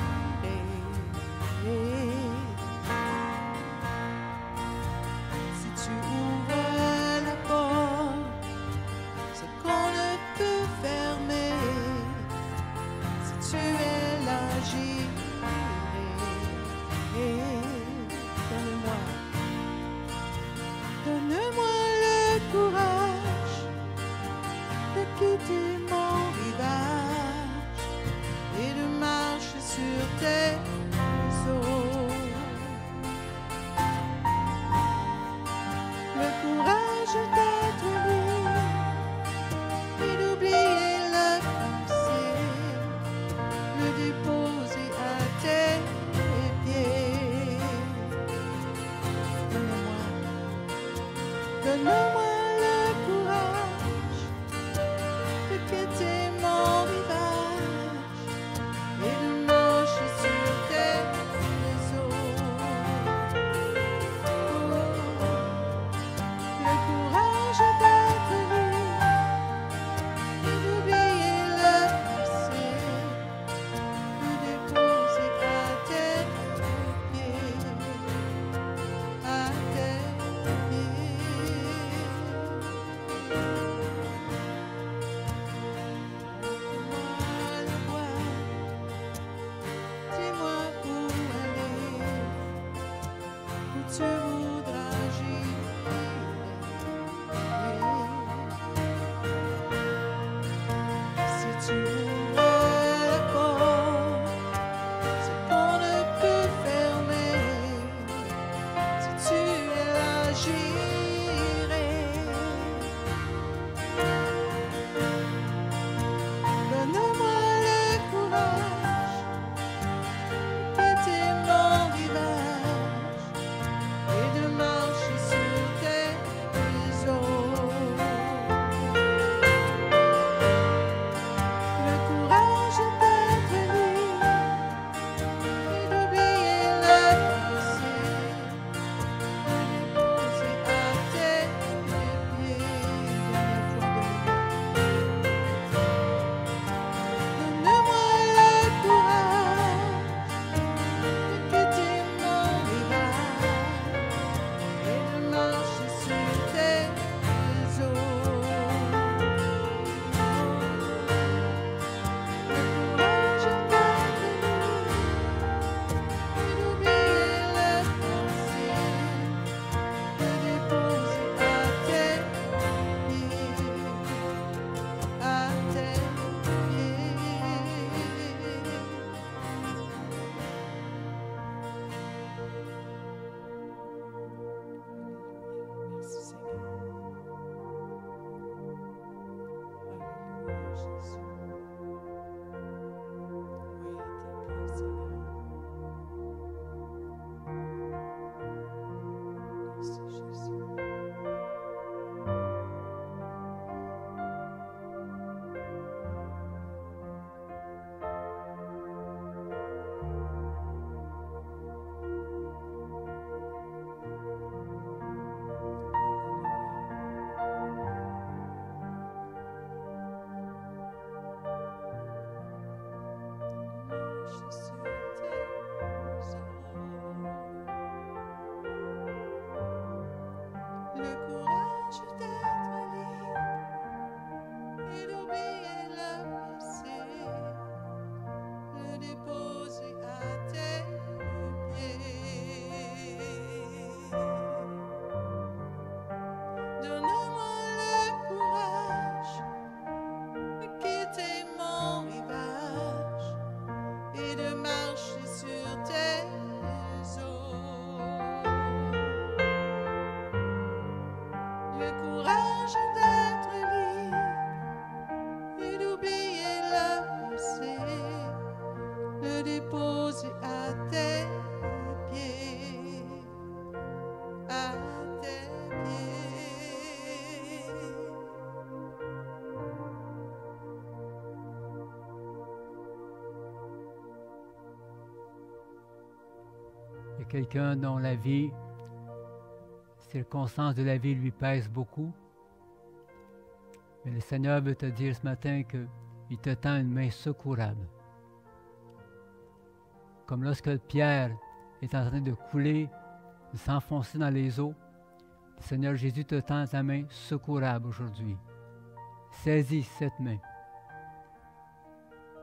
Donne-moi le courage de quitter mon rivage et de marcher sur tes eaux. Le courage d'être libre et d'oublier le passé, de déposer à tes pieds, à tes pieds. Montre-moi le voie, dis-moi où aller, où tu voudras j'irai. Si tu ouvres la porte, c'est qu'on ne peut fermer. Si tu es là, j'irai. Donne-moi le courage de quitter mon rivage et de marcher sur tes eaux. Le courage d'être libre et d'oublier le passé, de déposer à tes pieds. Donne-moi le courage de quitter mon rivage et de marcher sur tes eaux. Le courage d'être libre et d'oublier le passé, de déposer à tes pieds, à tes pieds. Merci Seigneur. Alléluia Jésus. Oui, à tes pieds Seigneur. Merci Jésus. Marche sur tes eaux. Le courage d'être libre et d'oublier le passé, de déposer à tes pieds. Donne-moi le courage de quitter mon rivage et de marcher sur tes eaux. Le courage d'être libre et d'oublier le passé, le déposer à tes pieds, à tes pieds. Il y a quelqu'un dont la vie, les circonstances de la vie lui pèsent beaucoup. Mais le Seigneur veut te dire ce matin qu'il te tend une main secourable. Comme lorsque Pierre est en train de couler, de s'enfoncer dans les eaux, le Seigneur Jésus te tend sa main secourable aujourd'hui. Saisis cette main.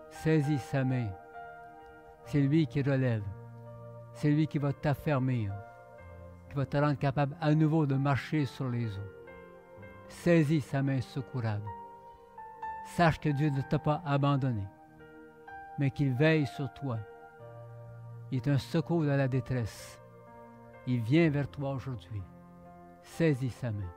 Saisis sa main. C'est lui qui relève. C'est lui qui va t'affermir, qui va te rendre capable à nouveau de marcher sur les eaux. Saisis sa main secourable. Sache que Dieu ne t'a pas abandonné, mais qu'il veille sur toi. Il est un secours dans la détresse. Il vient vers toi aujourd'hui. Saisis sa main.